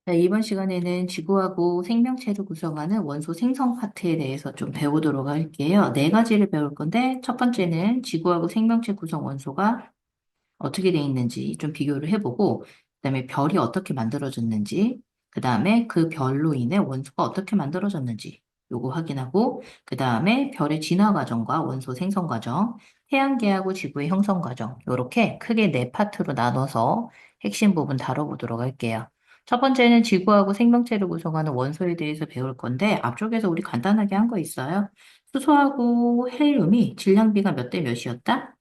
네, 이번 시간에는 지구하고 생명체를 구성하는 원소 생성 파트에 대해서 좀 배우도록 할게요. 네 가지를 배울 건데, 첫 번째는 지구하고 생명체 구성 원소가 어떻게 돼 있는지 좀 비교를 해보고, 그다음에 별이 어떻게 만들어졌는지, 그다음에 그 별로 인해 원소가 어떻게 만들어졌는지, 요거 확인하고, 그다음에 별의 진화 과정과 원소 생성 과정, 태양계하고 지구의 형성 과정, 요렇게 크게 네 파트로 나눠서 핵심 부분 다뤄보도록 할게요. 첫 번째는 지구하고 생명체를 구성하는 원소에 대해서 배울 건데, 앞쪽에서 우리 간단하게 한 거 있어요. 수소하고 헬륨이 질량비가 몇 대 몇이었다?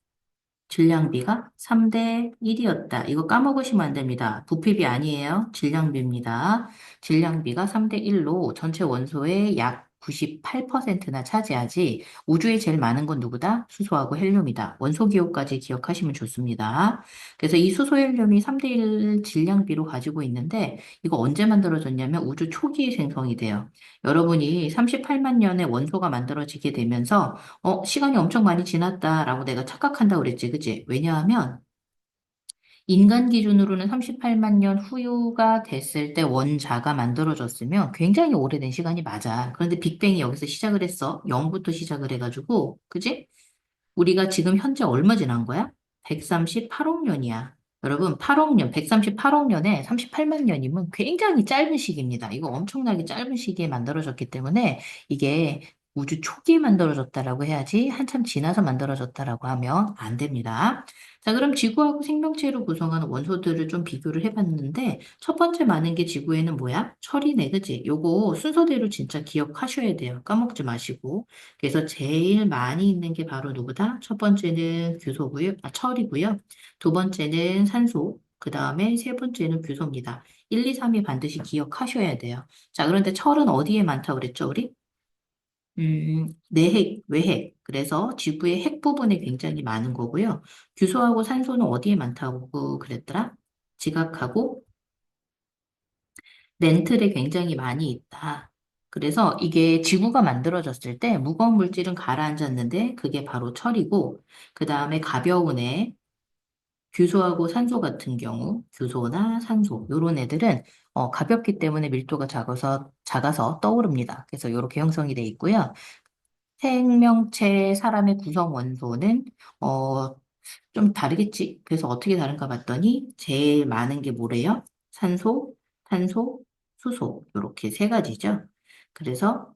질량비가 3대 1이었다. 이거 까먹으시면 안 됩니다. 부피비 아니에요. 질량비입니다. 질량비가 3대 1로 전체 원소의 약 98%나 차지하지. 우주에 제일 많은 건 누구다? 수소하고 헬륨이다. 원소 기호까지 기억하시면 좋습니다. 그래서 이 수소 헬륨이 3대 1 질량비로 가지고 있는데 이거 언제 만들어졌냐면 우주 초기에 생성이 돼요. 여러분이 38만 년에 원소가 만들어지게 되면서 시간이 엄청 많이 지났다라고 내가 착각한다고 그랬지, 그치? 왜냐하면 인간 기준으로는 38만 년 후가 됐을 때 원자가 만들어졌으면 굉장히 오래된 시간이 맞아. 그런데 빅뱅이 여기서 시작을 했어. 0부터 시작을 해가지고, 그지? 우리가 지금 현재 얼마 지난 거야? 138억 년이야. 여러분, 8억 년, 138억 년에 38만 년이면 굉장히 짧은 시기입니다. 이거 엄청나게 짧은 시기에 만들어졌기 때문에 이게 우주 초기에 만들어졌다라고 해야지 한참 지나서 만들어졌다라고 하면 안 됩니다. 자, 그럼 지구하고 생명체로 구성하는 원소들을 좀 비교를 해봤는데 첫 번째 많은 게 지구에는 뭐야? 철이네, 그지? 요거 순서대로 진짜 기억하셔야 돼요. 까먹지 마시고. 그래서 제일 많이 있는 게 바로 누구다? 첫 번째는 철이고요. 두 번째는 산소, 그 다음에 세 번째는 규소입니다. 1, 2, 3이 반드시 기억하셔야 돼요. 자, 그런데 철은 어디에 많다고 그랬죠, 우리? 내핵, 외핵. 그래서 지구의 핵 부분에 굉장히 많은 거고요. 규소하고 산소는 어디에 많다고 그랬더라? 지각하고 렌틀에 굉장히 많이 있다. 그래서 이게 지구가 만들어졌을 때 무거운 물질은 가라앉았는데 그게 바로 철이고, 그 다음에 가벼운 애, 규소하고 산소 같은 경우, 규소나 산소, 요런 애들은 가볍기 때문에 밀도가 작아서 떠오릅니다. 그래서 이렇게 형성이 돼 있고요. 생명체 사람의 구성 원소는 어, 좀 다르겠지. 그래서 어떻게 다른가 봤더니 제일 많은 게 뭐래요? 산소, 탄소, 수소 이렇게 세 가지죠. 그래서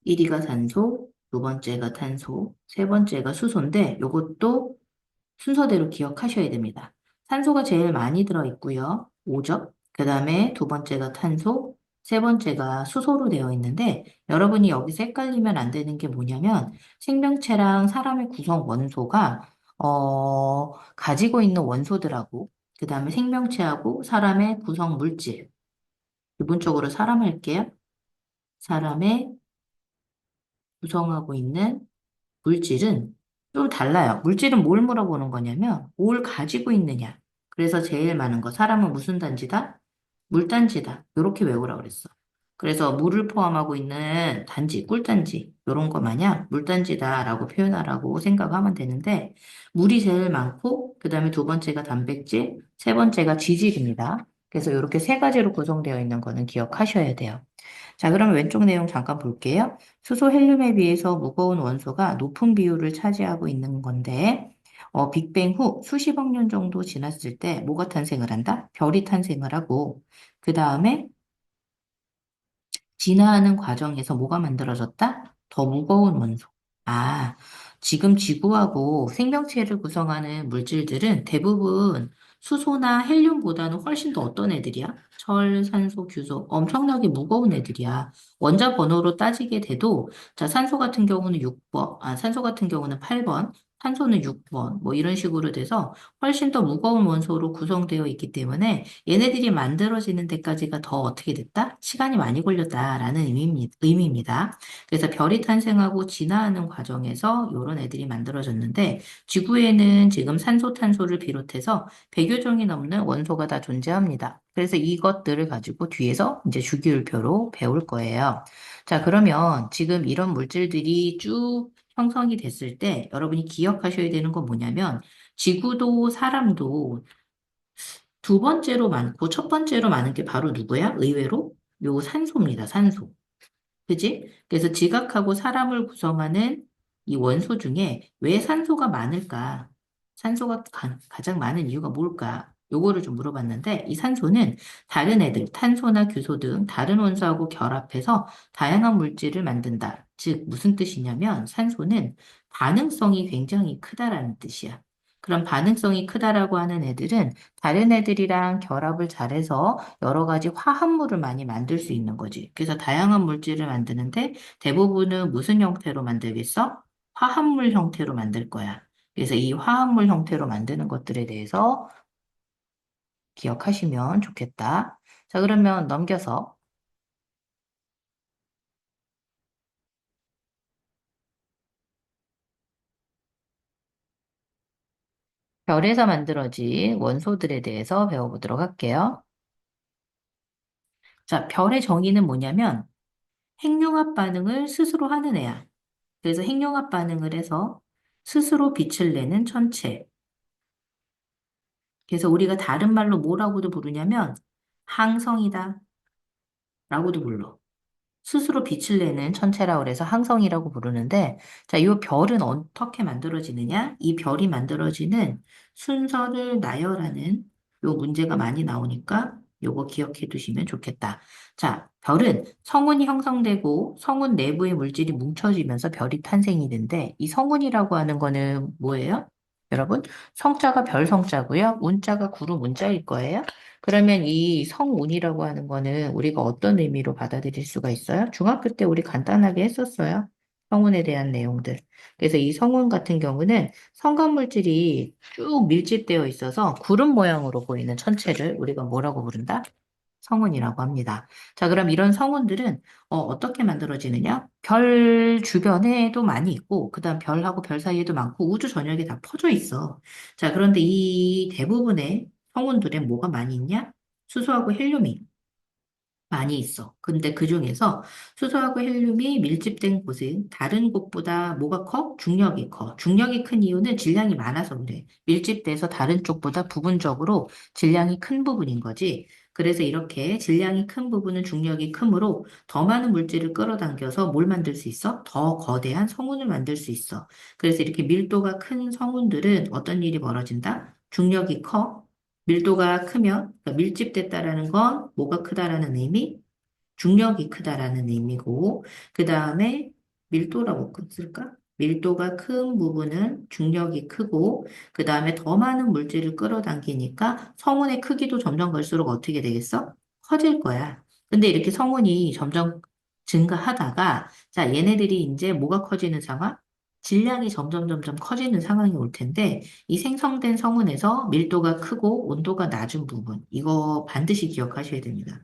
1위가 산소, 두 번째가 탄소, 세 번째가 수소인데 이것도 순서대로 기억하셔야 됩니다. 산소가 제일 많이 들어있고요. 5점. 그 다음에 두 번째가 탄소, 세 번째가 수소로 되어 있는데 여러분이 여기서 헷갈리면 안 되는 게 뭐냐면 생명체랑 사람의 구성 원소가 가지고 있는 원소들하고 그 다음에 생명체하고 사람의 구성 물질. 기본적으로 사람 할게요. 사람의 구성하고 있는 물질은 좀 달라요. 물질은 뭘 물어보는 거냐면, 뭘 가지고 있느냐. 그래서 제일 많은 거, 사람은 무슨 단지다? 물단지다. 이렇게 외우라고 그랬어. 그래서 물을 포함하고 있는 단지, 꿀단지, 이런 거 마냥 물단지다라고 표현하라고 생각하면 되는데, 물이 제일 많고, 그 다음에 두 번째가 단백질, 세 번째가 지질입니다. 그래서 이렇게 세 가지로 구성되어 있는 거는 기억하셔야 돼요. 자, 그럼 왼쪽 내용 잠깐 볼게요. 수소 헬륨에 비해서 무거운 원소가 높은 비율을 차지하고 있는 건데, 빅뱅 후 수십억 년 정도 지났을 때 뭐가 탄생을 한다? 별이 탄생을 하고, 그 다음에 진화하는 과정에서 뭐가 만들어졌다? 더 무거운 원소. 아, 지금 지구하고 생명체를 구성하는 물질들은 대부분 수소나 헬륨보다는 훨씬 더 어떤 애들이야? 철, 산소, 규소. 엄청나게 무거운 애들이야. 원자 번호로 따지게 돼도, 자, 산소 같은 경우는 6번, 산소 같은 경우는 8번, 탄소는 6번, 뭐 이런 식으로 돼서 훨씬 더 무거운 원소로 구성되어 있기 때문에 얘네들이 만들어지는 데까지가 더 어떻게 됐다? 시간이 많이 걸렸다라는 의미입니다. 그래서 별이 탄생하고 진화하는 과정에서 이런 애들이 만들어졌는데 지구에는 지금 산소, 탄소를 비롯해서 100여 종이 넘는 원소가 다 존재합니다. 그래서 이것들을 가지고 뒤에서 이제 주기율표로 배울 거예요. 자, 그러면 지금 이런 물질들이 쭉 형성이 됐을 때 여러분이 기억하셔야 되는 건 뭐냐면 지구도 사람도 두 번째로 많고 첫 번째로 많은 게 바로 누구야? 의외로 요 산소입니다. 산소. 그지? 그래서 지각하고 사람을 구성하는 이 원소 중에 왜 산소가 많을까? 산소가 가장 많은 이유가 뭘까? 요거를 좀 물어봤는데, 이 산소는 다른 애들, 탄소나 규소 등 다른 원소하고 결합해서 다양한 물질을 만든다. 즉, 무슨 뜻이냐면, 산소는 반응성이 굉장히 크다라는 뜻이야. 그럼 반응성이 크다라고 하는 애들은 다른 애들이랑 결합을 잘해서 여러 가지 화합물을 많이 만들 수 있는 거지. 그래서 다양한 물질을 만드는데 대부분은 무슨 형태로 만들겠어? 화합물 형태로 만들 거야. 그래서 이 화합물 형태로 만드는 것들에 대해서 기억하시면 좋겠다. 자, 그러면 넘겨서 별에서 만들어진 원소들에 대해서 배워보도록 할게요. 자, 별의 정의는 뭐냐면 핵융합 반응을 스스로 하는 애야. 그래서 핵융합 반응을 해서 스스로 빛을 내는 천체. 그래서 우리가 다른 말로 뭐라고도 부르냐면 항성이다 라고도 불러. 스스로 빛을 내는 천체라고 그래서 항성이라고 부르는데, 자, 이 별은 어떻게 만들어지느냐? 이 별이 만들어지는 순서를 나열하는 요 문제가 많이 나오니까 요거 기억해 두시면 좋겠다. 자, 별은 성운이 형성되고 성운 내부의 물질이 뭉쳐지면서 별이 탄생이 되는데, 이 성운이라고 하는 거는 뭐예요? 여러분, 성자가 별 성자고요. 운자가 구름 운자일 거예요. 그러면 이 성운이라고 하는 거는 우리가 어떤 의미로 받아들일 수가 있어요? 중학교 때 우리 간단하게 했었어요. 성운에 대한 내용들. 그래서 이 성운 같은 경우는 성간물질이 쭉 밀집되어 있어서 구름 모양으로 보이는 천체를 우리가 뭐라고 부른다? 성운이라고 합니다. 자, 그럼 이런 성운들은 떻게 만들어지느냐? 별 주변에도 많이 있고, 그 다음 별하고 별 사이에도 많고, 우주 전역에 다 퍼져 있어. 자, 그런데 이 대부분의 성운들에 뭐가 많이 있냐? 수소하고 헬륨이 많이 있어. 근데 그 중에서 수소하고 헬륨이 밀집된 곳은 다른 곳보다 뭐가 커? 중력이 커. 중력이 큰 이유는 질량이 많아서 그래. 밀집돼서 다른 쪽보다 부분적으로 질량이 큰 부분인 거지. 그래서 이렇게 질량이 큰 부분은 중력이 크므로 더 많은 물질을 끌어당겨서 뭘 만들 수 있어? 더 거대한 성운을 만들 수 있어. 그래서 이렇게 밀도가 큰 성운들은 어떤 일이 벌어진다? 중력이 커. 밀도가 크면, 그러니까 밀집됐다라는 건 뭐가 크다라는 의미? 중력이 크다라는 의미고, 그 다음에 밀도라고 쓸까? 밀도가 큰 부분은 중력이 크고, 그 다음에 더 많은 물질을 끌어당기니까 성운의 크기도 점점 갈수록 어떻게 되겠어? 커질 거야. 근데 이렇게 성운이 점점 증가하다가, 자, 얘네들이 이제 뭐가 커지는 상황? 질량이 점점 커지는 상황이 올 텐데, 이 생성된 성운에서 밀도가 크고 온도가 낮은 부분, 이거 반드시 기억하셔야 됩니다.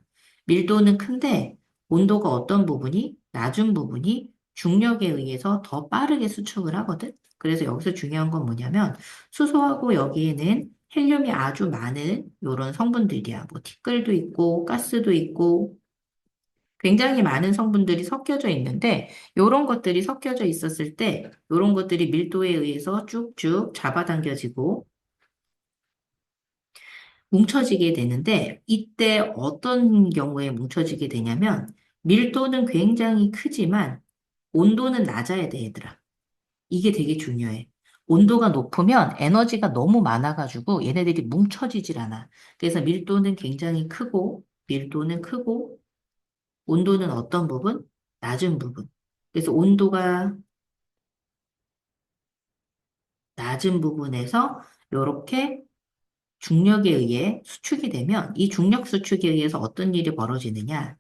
밀도는 큰데 온도가 어떤 부분이, 낮은 부분이 중력에 의해서 더 빠르게 수축을 하거든. 그래서 여기서 중요한 건 뭐냐면 수소하고 여기에는 헬륨이 아주 많은 이런 성분들이야. 뭐 티끌도 있고 가스도 있고 굉장히 많은 성분들이 섞여져 있는데 이런 것들이 섞여져 있었을 때 이런 것들이 밀도에 의해서 쭉쭉 잡아당겨지고 뭉쳐지게 되는데 이때 어떤 경우에 뭉쳐지게 되냐면 밀도는 굉장히 크지만 온도는 낮아야 돼, 얘들아. 이게 되게 중요해. 온도가 높으면 에너지가 너무 많아가지고 얘네들이 뭉쳐지질 않아. 그래서 밀도는 크고, 온도는 어떤 부분? 낮은 부분. 그래서 온도가 낮은 부분에서 이렇게 중력에 의해 수축이 되면 이 중력 수축에 의해서 어떤 일이 벌어지느냐?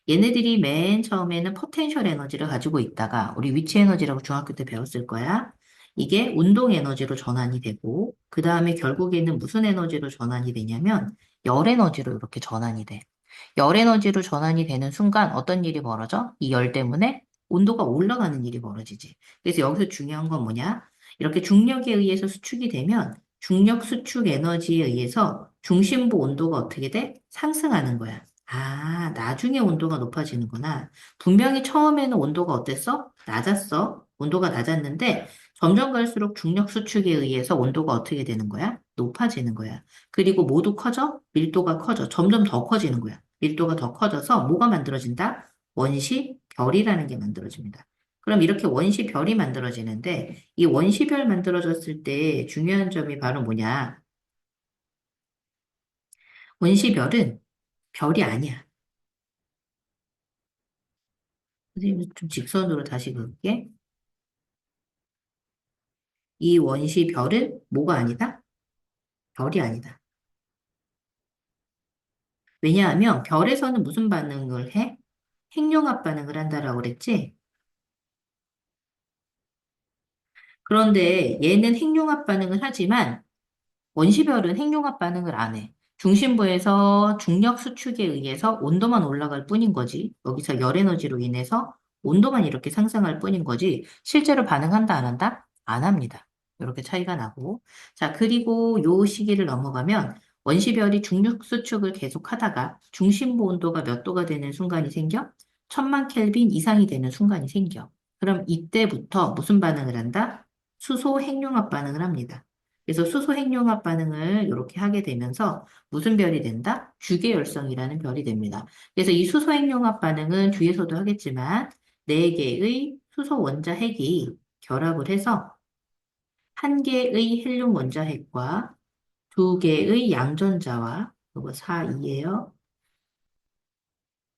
얘네들이 맨 처음에는 포텐셜 에너지를 가지고 있다가 우리 위치 에너지라고 중학교 때 배웠을 거야. 이게 운동 에너지로 전환이 되고 그 다음에 결국에는 무슨 에너지로 전환이 되냐면 열 에너지로 이렇게 전환이 돼. 열 에너지로 전환이 되는 순간 어떤 일이 벌어져? 이 열 때문에 온도가 올라가는 일이 벌어지지. 그래서 여기서 중요한 건 뭐냐? 이렇게 중력에 의해서 수축이 되면 중력 수축 에너지에 의해서 중심부 온도가 어떻게 돼? 상승하는 거야. 아, 나중에 온도가 높아지는구나. 분명히 처음에는 온도가 어땠어? 낮았어. 온도가 낮았는데 점점 갈수록 중력 수축에 의해서 온도가 어떻게 되는 거야? 높아지는 거야. 그리고 모두 커져? 밀도가 커져. 점점 더 커지는 거야. 밀도가 더 커져서 뭐가 만들어진다? 원시별이라는 게 만들어집니다. 그럼 이렇게 원시별이 만들어지는데 이 원시별 만들어졌을 때 중요한 점이 바로 뭐냐? 원시별은 별이 아니야. 선생님 좀 직선으로 다시 그을게. 이 원시별은 뭐가 아니다? 별이 아니다. 왜냐하면 별에서는 무슨 반응을 해? 핵융합 반응을 한다라고 그랬지? 그런데 얘는 핵융합 반응을 하지만 원시별은 핵융합 반응을 안 해. 중심부에서 중력 수축에 의해서 온도만 올라갈 뿐인 거지. 여기서 열 에너지로 인해서 온도만 이렇게 상승할 뿐인 거지. 실제로 반응한다, 안 한다? 안 합니다. 이렇게 차이가 나고. 자, 그리고 요 시기를 넘어가면 원시별이 중력 수축을 계속 하다가 중심부 온도가 몇 도가 되는 순간이 생겨? 1000만 켈빈 이상이 되는 순간이 생겨. 그럼 이때부터 무슨 반응을 한다? 수소 핵융합 반응을 합니다. 그래서 수소 핵융합 반응을 이렇게 하게 되면서 무슨 별이 된다? 주계열성이라는 별이 됩니다. 그래서 이 수소 핵융합 반응은 뒤에서도 하겠지만 네 개의 수소 원자핵이 결합을 해서 한 개의 헬륨 원자핵과 두 개의 양전자와 이거 4,2예요.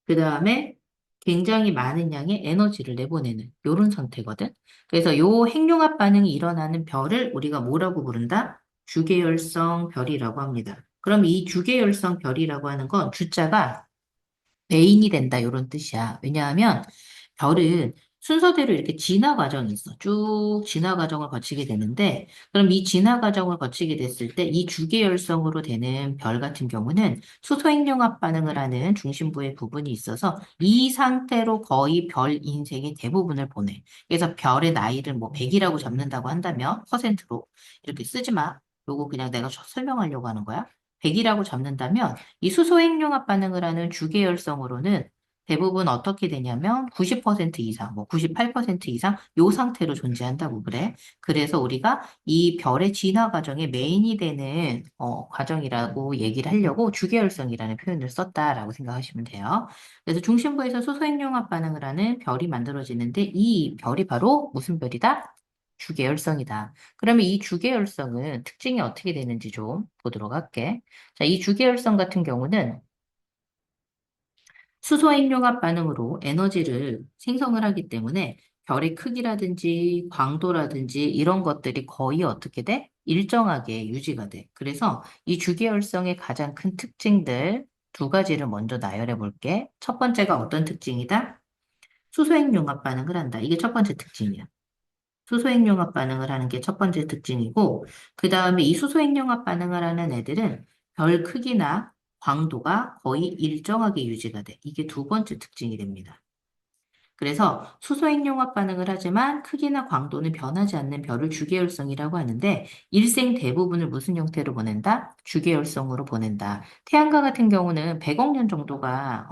그 다음에 굉장히 많은 양의 에너지를 내보내는 이런 상태거든. 그래서 요 핵융합 반응이 일어나는 별을 우리가 뭐라고 부른다? 주계열성 별이라고 합니다. 그럼 이 주계열성 별이라고 하는 건 주자가 메인이 된다 이런 뜻이야. 왜냐하면 별은 순서대로 이렇게 진화 과정이 있어. 쭉 진화 과정을 거치게 되는데, 그럼 이 진화 과정을 거치게 됐을 때 이 주계열성으로 되는 별 같은 경우는 수소핵융합 반응을 하는 중심부의 부분이 있어서 이 상태로 거의 별 인생의 대부분을 보내. 그래서 별의 나이를 뭐 100이라고 잡는다고 한다면 퍼센트로 이렇게 쓰지 마. 요거 그냥 내가 설명하려고 하는 거야. 100이라고 잡는다면 이 수소핵융합 반응을 하는 주계열성으로는 대부분 어떻게 되냐면 90% 이상, 뭐 98% 이상 요 상태로 존재한다고 그래. 그래서 우리가 이 별의 진화 과정의 메인이 되는 과정이라고 얘기를 하려고 주계열성이라는 표현을 썼다라고 생각하시면 돼요. 그래서 중심부에서 수소핵융합 반응을 하는 별이 만들어지는데 이 별이 바로 무슨 별이다? 주계열성이다. 그러면 이 주계열성은 특징이 어떻게 되는지 좀 보도록 할게. 자, 이 주계열성 같은 경우는 수소핵융합 반응으로 에너지를 생성을 하기 때문에 별의 크기라든지 광도라든지 이런 것들이 거의 어떻게 돼? 일정하게 유지가 돼. 그래서 이 주계열성의 가장 큰 특징들 두 가지를 먼저 나열해 볼게. 첫 번째가 어떤 특징이다? 수소핵융합 반응을 한다. 이게 첫 번째 특징이야. 수소핵융합 반응을 하는 게 첫 번째 특징이고, 그 다음에 이 수소핵융합 반응을 하는 애들은 별 크기나 광도가 거의 일정하게 유지가 돼. 이게 두 번째 특징이 됩니다. 그래서 수소핵융합 반응을 하지만 크기나 광도는 변하지 않는 별을 주계열성이라고 하는데 일생 대부분을 무슨 형태로 보낸다? 주계열성으로 보낸다. 태양과 같은 경우는 100억 년 정도가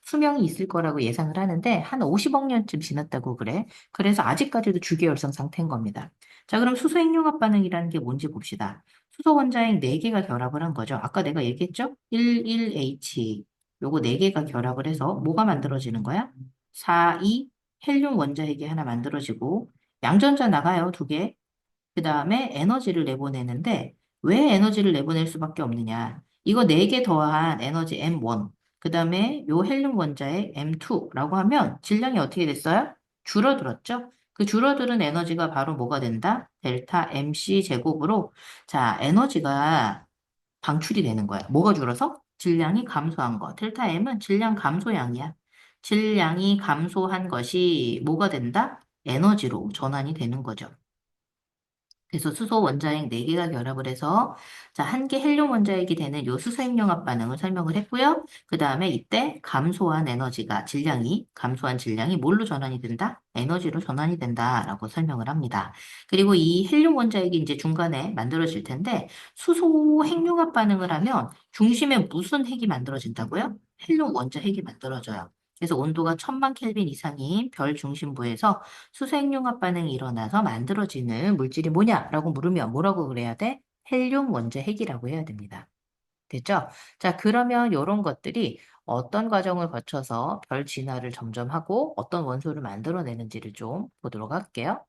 수명이 있을 거라고 예상을 하는데 한 50억 년쯤 지났다고 그래. 그래서 아직까지도 주계열성 상태인 겁니다. 자, 그럼 수소핵융합 반응이라는 게 뭔지 봅시다. 수소 원자핵 4개가 결합을 한 거죠. 아까 내가 얘기했죠? 11H 요거 4개가 결합을 해서 뭐가 만들어지는 거야? 4, 2, 헬륨 원자핵이 하나 만들어지고 양전자 나가요, 2개. 그 다음에 에너지를 내보내는데 왜 에너지를 내보낼 수밖에 없느냐? 이거 4개 더한 에너지 M1, 그 다음에 요 헬륨 원자핵 M2라고 하면 질량이 어떻게 됐어요? 줄어들었죠? 그 줄어드는 에너지가 바로 뭐가 된다? 델타 MC 제곱으로 자, 에너지가 방출이 되는 거야. 뭐가 줄어서? 질량이 감소한 거. 델타 M은 질량 감소량이야. 질량이 감소한 것이 뭐가 된다? 에너지로 전환이 되는 거죠. 그래서 수소 원자핵 4개가 결합을 해서 자, 한 개 헬륨 원자핵이 되는 요 수소핵융합 반응을 설명을 했고요. 그 다음에 이때 감소한 에너지가 감소한 질량이 뭘로 전환이 된다? 에너지로 전환이 된다라고 설명을 합니다. 그리고 이 헬륨 원자핵이 이제 중간에 만들어질 텐데 수소 핵융합 반응을 하면 중심에 무슨 핵이 만들어진다고요? 헬륨 원자핵이 만들어져요. 그래서 온도가 1000만 켈빈 이상인 별 중심부에서 수소핵융합 반응이 일어나서 만들어지는 물질이 뭐냐라고 물으면 뭐라고 그래야 돼? 헬륨 원자 핵이라고 해야 됩니다. 됐죠? 자, 그러면 이런 것들이 어떤 과정을 거쳐서 별 진화를 점점 하고 어떤 원소를 만들어내는지를 좀 보도록 할게요.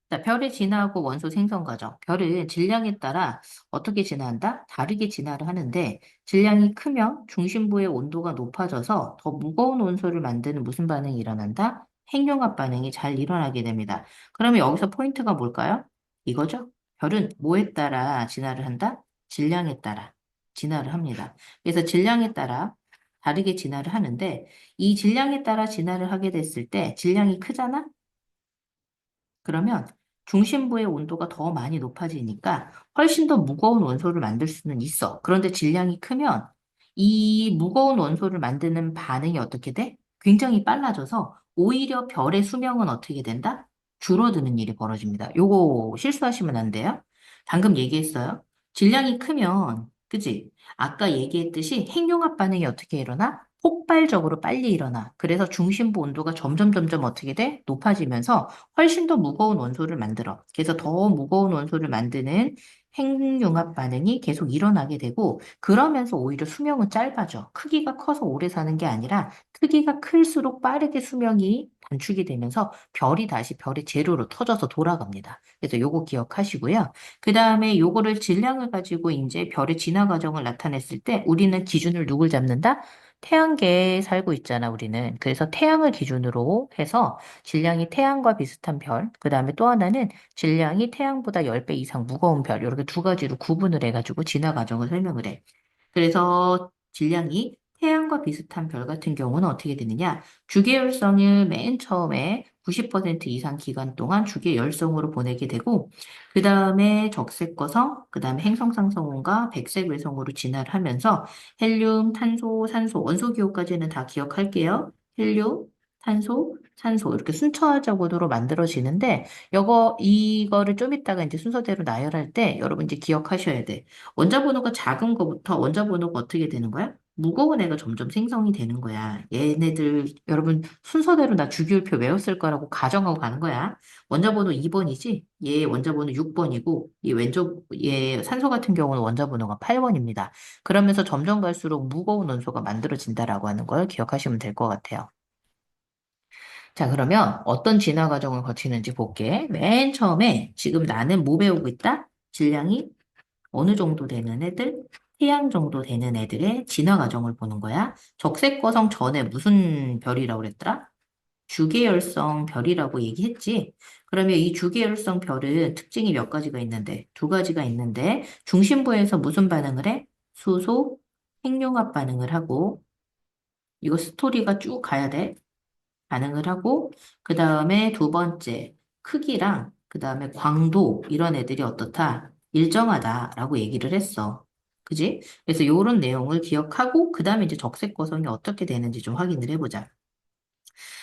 자, 별의 진화하고 원소 생성 과정. 별은 질량에 따라 어떻게 진화한다? 다르게 진화를 하는데 질량이 크면 중심부의 온도가 높아져서 더 무거운 원소를 만드는 무슨 반응이 일어난다? 핵융합 반응이 잘 일어나게 됩니다. 그러면 여기서 포인트가 뭘까요? 이거죠? 별은 뭐에 따라 진화를 한다? 질량에 따라 진화를 합니다. 그래서 질량에 따라 다르게 진화를 하는데 이 질량에 따라 진화를 하게 됐을 때 질량이 크잖아? 그러면 중심부의 온도가 더 많이 높아지니까 훨씬 더 무거운 원소를 만들 수는 있어. 그런데 질량이 크면 이 무거운 원소를 만드는 반응이 어떻게 돼? 굉장히 빨라져서 오히려 별의 수명은 어떻게 된다? 줄어드는 일이 벌어집니다. 요거 실수하시면 안 돼요. 방금 얘기했어요. 질량이 크면, 그지? 아까 얘기했듯이 핵융합 반응이 어떻게 일어나? 폭발적으로 빨리 일어나. 그래서 중심부 온도가 점점 어떻게 돼? 높아지면서 훨씬 더 무거운 원소를 만들어. 그래서 더 무거운 원소를 만드는 핵융합 반응이 계속 일어나게 되고, 그러면서 오히려 수명은 짧아져. 크기가 커서 오래 사는 게 아니라, 크기가 클수록 빠르게 수명이 단축이 되면서 별이 다시 별의 재료로 터져서 돌아갑니다. 그래서 요거 기억하시고요. 그 다음에 요거를 질량을 가지고 이제 별의 진화 과정을 나타냈을 때, 우리는 기준을 누굴 잡는다? 태양계에 살고 있잖아, 우리는. 그래서 태양을 기준으로 해서 질량이 태양과 비슷한 별, 그 다음에 또 하나는 질량이 태양보다 10배 이상 무거운 별, 이렇게 두 가지로 구분을 해가지고 진화 과정을 설명을 해. 그래서 질량이 태양과 비슷한 별 같은 경우는 어떻게 되느냐? 주계열성을 맨 처음에 90% 이상 기간 동안 주계열성으로 보내게 되고, 그 다음에 적색거성, 그 다음에 행성상성원과 백색외성으로 진화를 하면서 헬륨, 탄소, 산소, 원소 기호까지는 다 기억할게요. 헬륨, 탄소, 산소 이렇게 순차적으로 만들어지는데 이거를 좀 이따가 이제 순서대로 나열할 때 여러분 이제 기억하셔야 돼. 원자 번호가 작은 거부터 원자 번호가 어떻게 되는 거야? 무거운 애가 점점 생성이 되는 거야. 얘네들 여러분 순서대로 나 주기율표 외웠을 거라고 가정하고 가는 거야. 원자 번호 2번이지? 얘 원자 번호 6번이고 얘 산소 같은 경우는 원자 번호가 8번입니다. 그러면서 점점 갈수록 무거운 원소가 만들어진다라고 하는 걸 기억하시면 될 것 같아요. 자, 그러면 어떤 진화 과정을 거치는지 볼게. 맨 처음에 지금 나는 뭐 배우고 있다? 질량이 어느 정도 되는 애들? 태양 정도 되는 애들의 진화 과정을 보는 거야. 적색거성 전에 무슨 별이라고 그랬더라? 주계열성 별이라고 얘기했지. 그러면 이 주계열성 별은 특징이 몇 가지가 있는데, 두 가지가 있는데, 중심부에서 무슨 반응을 해? 수소, 핵융합 반응을 하고, 이거 스토리가 쭉 가야 돼. 반응을 하고, 그 다음에 두 번째, 크기랑, 그 다음에 광도, 이런 애들이 어떻다? 일정하다라고 얘기를 했어. 그지? 그래서 이런 내용을 기억하고, 그 다음에 이제 적색 거성이 어떻게 되는지 좀 확인을 해보자.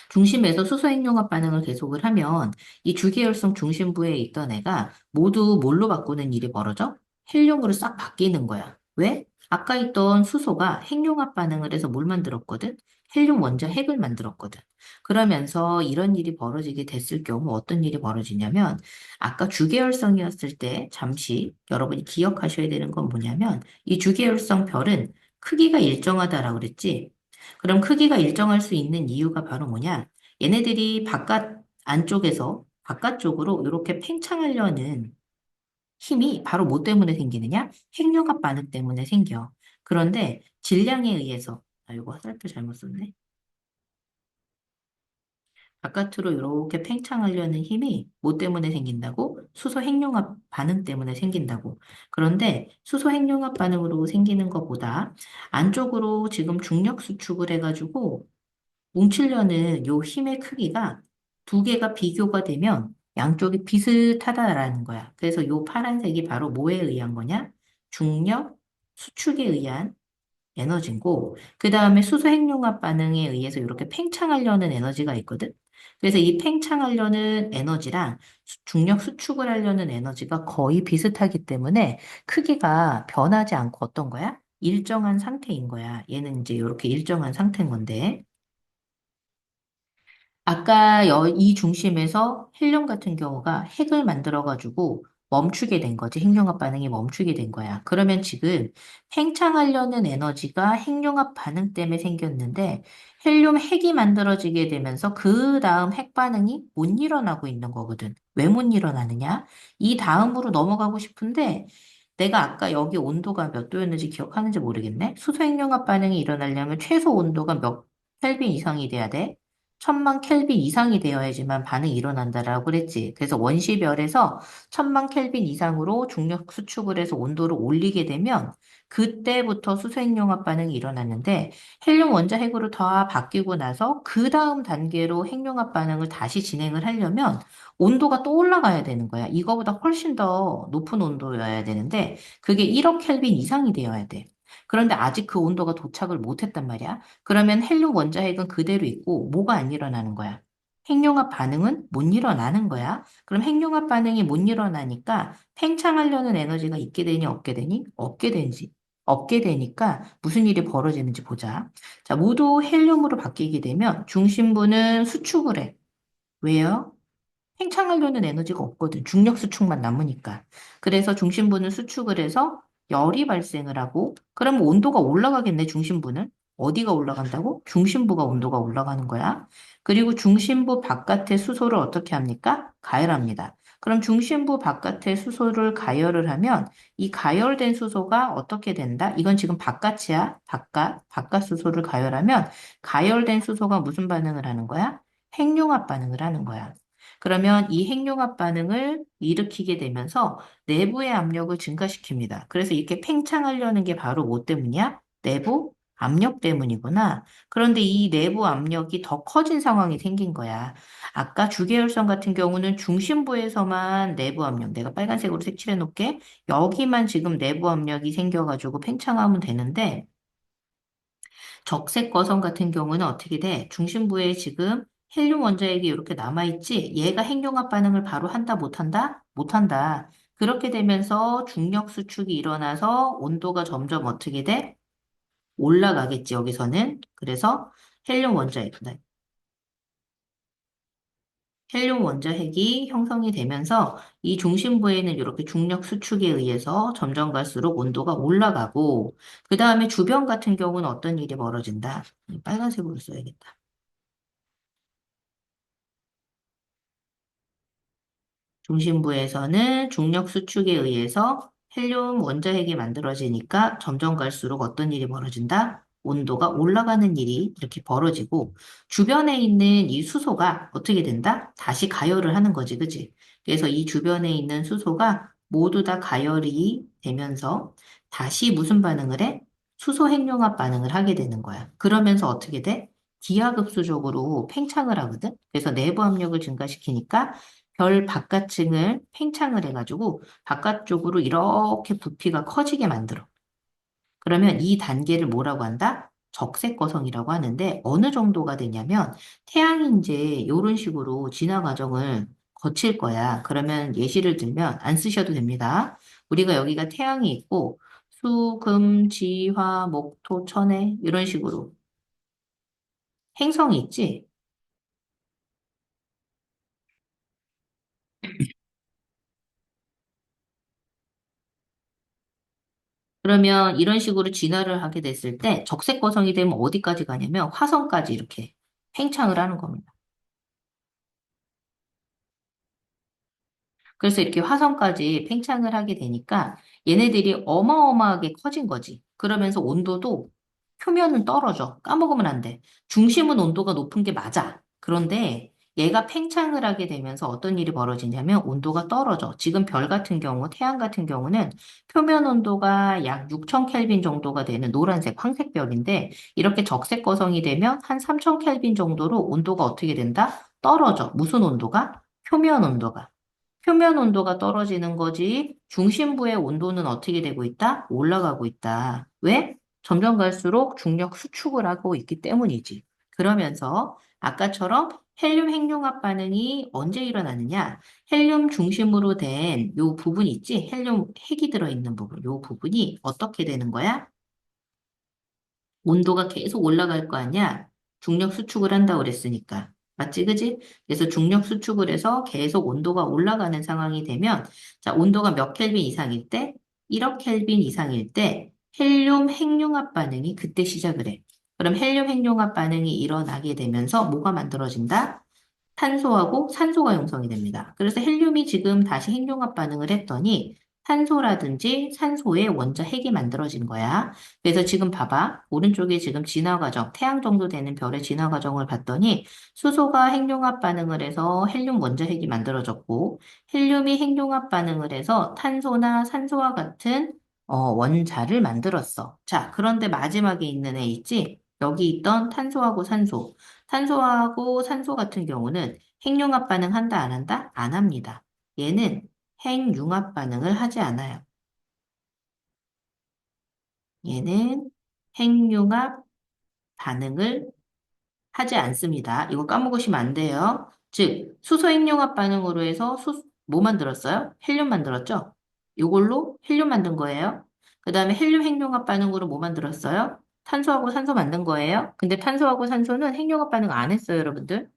중심에서 수소핵융합 반응을 계속을 하면 이 주계열성 중심부에 있던 애가 모두 뭘로 바꾸는 일이 벌어져? 헬륨으로 싹 바뀌는 거야. 왜? 아까 있던 수소가 핵융합 반응을 해서 뭘 만들었거든? 헬륨 원자 핵을 만들었거든. 그러면서 이런 일이 벌어지게 됐을 경우 어떤 일이 벌어지냐면 아까 주계열성이었을 때 잠시 여러분이 기억하셔야 되는 건 뭐냐면 이 주계열성 별은 크기가 일정하다라고 그랬지? 그럼 크기가 일정할 수 있는 이유가 바로 뭐냐? 얘네들이 안쪽에서 바깥쪽으로 이렇게 팽창하려는 힘이 바로 뭐 때문에 생기느냐? 핵융합 반응 때문에 생겨. 그런데 질량에 의해서, 이거 화살표 잘못 썼네. 바깥으로 이렇게 팽창하려는 힘이 뭐 때문에 생긴다고? 수소 핵융합 반응 때문에 생긴다고. 그런데 수소 핵융합 반응으로 생기는 것보다 안쪽으로 지금 중력 수축을 해가지고 뭉치려는 요 힘의 크기가 두 개가 비교가 되면 양쪽이 비슷하다라는 거야. 그래서 요 파란색이 바로 뭐에 의한 거냐? 중력 수축에 의한 에너지고, 그 다음에 수소 핵융합 반응에 의해서 이렇게 팽창하려는 에너지가 있거든. 그래서 이 팽창하려는 에너지랑 중력 수축을 하려는 에너지가 거의 비슷하기 때문에 크기가 변하지 않고 어떤 거야? 일정한 상태인 거야. 얘는 이제 이렇게 일정한 상태인 건데. 아까 이 중심에서 헬륨 같은 경우가 핵을 만들어가지고 멈추게 된 거지. 핵융합 반응이 멈추게 된 거야. 그러면 지금 팽창하려는 에너지가 핵융합 반응 때문에 생겼는데 헬륨 핵이 만들어지게 되면서 그 다음 핵 반응이 못 일어나고 있는 거거든. 왜 못 일어나느냐? 이 다음으로 넘어가고 싶은데 내가 아까 여기 온도가 몇 도였는지 기억하는지 모르겠네. 수소 핵융합 반응이 일어나려면 최소 온도가 몇 켈빈 이상이 돼야 돼? 1000만 켈빈 이상이 되어야지만 반응이 일어난다라고 그랬지. 그래서 원시별에서 1000만 켈빈 이상으로 중력 수축을 해서 온도를 올리게 되면 그때부터 수소핵융합 반응이 일어났는데 헬륨 원자핵으로 다 바뀌고 나서 그 다음 단계로 핵융합 반응을 다시 진행을 하려면 온도가 또 올라가야 되는 거야. 이거보다 훨씬 더 높은 온도여야 되는데 그게 1억 켈빈 이상이 되어야 돼. 그런데 아직 그 온도가 도착을 못 했단 말이야. 그러면 헬륨 원자핵은 그대로 있고 뭐가 안 일어나는 거야? 핵융합 반응은 못 일어나는 거야. 그럼 핵융합 반응이 못 일어나니까 팽창하려는 에너지가 있게 되니 없게 되니? 없게 되지. 없게 되니까 무슨 일이 벌어지는지 보자. 자, 모두 헬륨으로 바뀌게 되면 중심부는 수축을 해. 왜요? 팽창하려는 에너지가 없거든. 중력 수축만 남으니까. 그래서 중심부는 수축을 해서 열이 발생을 하고, 그러면 온도가 올라가겠네, 중심부는. 어디가 올라간다고? 중심부가 온도가 올라가는 거야. 그리고 중심부 바깥의 수소를 어떻게 합니까? 가열합니다. 그럼 중심부 바깥의 수소를 가열을 하면 이 가열된 수소가 어떻게 된다? 이건 지금 바깥이야. 바깥 수소를 가열하면 가열된 수소가 무슨 반응을 하는 거야? 핵융합 반응을 하는 거야. 그러면 이 핵융합 반응을 일으키게 되면서 내부의 압력을 증가시킵니다. 그래서 이렇게 팽창하려는 게 바로 뭐 때문이야? 내부 압력 때문이구나. 그런데 이 내부 압력이 더 커진 상황이 생긴 거야. 아까 주계열선 같은 경우는 중심부에서만 내부 압력, 내가 빨간색으로 색칠해 놓을게. 여기만 지금 내부 압력이 생겨가지고 팽창하면 되는데, 적색 거성 같은 경우는 어떻게 돼? 중심부에 지금 헬륨 원자핵이 이렇게 남아있지? 얘가 핵융합 반응을 바로 한다, 못한다? 못한다. 그렇게 되면서 중력 수축이 일어나서 온도가 점점 어떻게 돼? 올라가겠지, 여기서는. 그래서 헬륨 원자핵, 네. 헬륨 원자핵이 형성이 되면서 이 중심부에는 이렇게 중력 수축에 의해서 점점 갈수록 온도가 올라가고, 그 다음에 주변 같은 경우는 어떤 일이 벌어진다? 빨간색으로 써야겠다. 중심부에서는 중력 수축에 의해서 헬륨 원자핵이 만들어지니까 점점 갈수록 어떤 일이 벌어진다? 온도가 올라가는 일이 이렇게 벌어지고 주변에 있는 이 수소가 어떻게 된다? 다시 가열을 하는 거지, 그지? 그래서 이 주변에 있는 수소가 모두 다 가열이 되면서 다시 무슨 반응을 해? 수소 핵융합 반응을 하게 되는 거야. 그러면서 어떻게 돼? 기하급수적으로 팽창을 하거든. 그래서 내부 압력을 증가시키니까 별 바깥층을 팽창을 해가지고 바깥쪽으로 이렇게 부피가 커지게 만들어. 그러면 이 단계를 뭐라고 한다? 적색거성이라고 하는데 어느 정도가 되냐면 태양이 이제 이런 식으로 진화 과정을 거칠 거야. 그러면 예시를 들면 안 쓰셔도 됩니다. 우리가 여기가 태양이 있고 수, 금, 지, 화, 목, 토, 천해 이런 식으로 행성이 있지? 그러면 이런 식으로 진화를 하게 됐을 때 적색 거성이 되면 어디까지 가냐면 화성까지 이렇게 팽창을 하는 겁니다. 그래서 이렇게 화성까지 팽창을 하게 되니까 얘네들이 어마어마하게 커진 거지. 그러면서 온도도 표면은 떨어져. 까먹으면 안 돼. 중심은 온도가 높은 게 맞아. 그런데 얘가 팽창을 하게 되면서 어떤 일이 벌어지냐면 온도가 떨어져. 지금 별 같은 경우, 태양 같은 경우는 표면 온도가 약 6000 켈빈 정도가 되는 노란색 황색 별인데 이렇게 적색 거성이 되면 한 3000 켈빈 정도로 온도가 어떻게 된다? 떨어져. 무슨 온도가? 표면 온도가. 표면 온도가 떨어지는 거지, 중심부의 온도는 어떻게 되고 있다? 올라가고 있다. 왜? 점점 갈수록 중력 수축을 하고 있기 때문이지. 그러면서 아까처럼 헬륨 핵융합 반응이 언제 일어나느냐? 헬륨 중심으로 된 요 부분 있지? 헬륨 핵이 들어있는 부분. 요 부분이 어떻게 되는 거야? 온도가 계속 올라갈 거 아니야? 중력 수축을 한다고 그랬으니까. 맞지, 그지? 그래서 중력 수축을 해서 계속 온도가 올라가는 상황이 되면, 자, 온도가 몇 켈빈 이상일 때? 1억 켈빈 이상일 때, 헬륨 핵융합 반응이 그때 시작을 해. 그럼 헬륨 핵융합 반응이 일어나게 되면서 뭐가 만들어진다? 탄소하고 산소가 형성이 됩니다. 그래서 헬륨이 지금 다시 핵융합 반응을 했더니 탄소라든지 산소의 원자 핵이 만들어진 거야. 그래서 지금 봐봐. 오른쪽에 지금 진화 과정, 태양 정도 되는 별의 진화 과정을 봤더니 수소가 핵융합 반응을 해서 헬륨 원자 핵이 만들어졌고 헬륨이 핵융합 반응을 해서 탄소나 산소와 같은 원자를 만들었어. 자, 그런데 마지막에 있는 애 있지? 여기 있던 탄소하고 산소. 탄소하고 산소 같은 경우는 핵융합 반응한다, 안 한다? 안 합니다. 얘는 핵융합 반응을 하지 않아요. 얘는 핵융합 반응을 하지 않습니다. 이거 까먹으시면 안 돼요. 즉, 수소 핵융합 반응으로 해서 뭐 만들었어요? 헬륨 만들었죠? 이걸로 헬륨 만든 거예요. 그 다음에 헬륨 핵융합 반응으로 뭐 만들었어요? 탄소하고 산소 만든 거예요. 근데 탄소하고 산소는 핵융합 반응 안 했어요, 여러분들.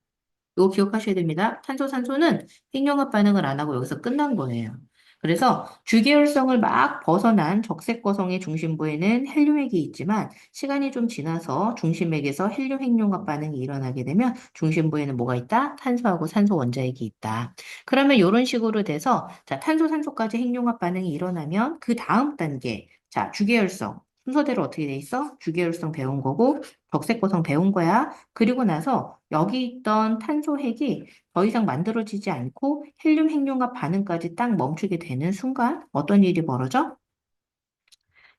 이거 기억하셔야 됩니다. 탄소, 산소는 핵융합 반응을 안 하고 여기서 끝난 거예요. 그래서 주계열성을 막 벗어난 적색거성의 중심부에는 헬륨핵이 있지만 시간이 좀 지나서 중심맥에서 헬륨 핵융합 반응이 일어나게 되면 중심부에는 뭐가 있다? 탄소하고 산소 원자핵이 있다. 그러면 이런 식으로 돼서 자, 탄소, 산소까지 핵융합 반응이 일어나면 그 다음 단계 자, 주계열성 순서대로 어떻게 돼 있어? 주계열성 배운 거고 적색거성 배운 거야. 그리고 나서 여기 있던 탄소 핵이 더 이상 만들어지지 않고 헬륨 핵융합 반응까지 딱 멈추게 되는 순간 어떤 일이 벌어져?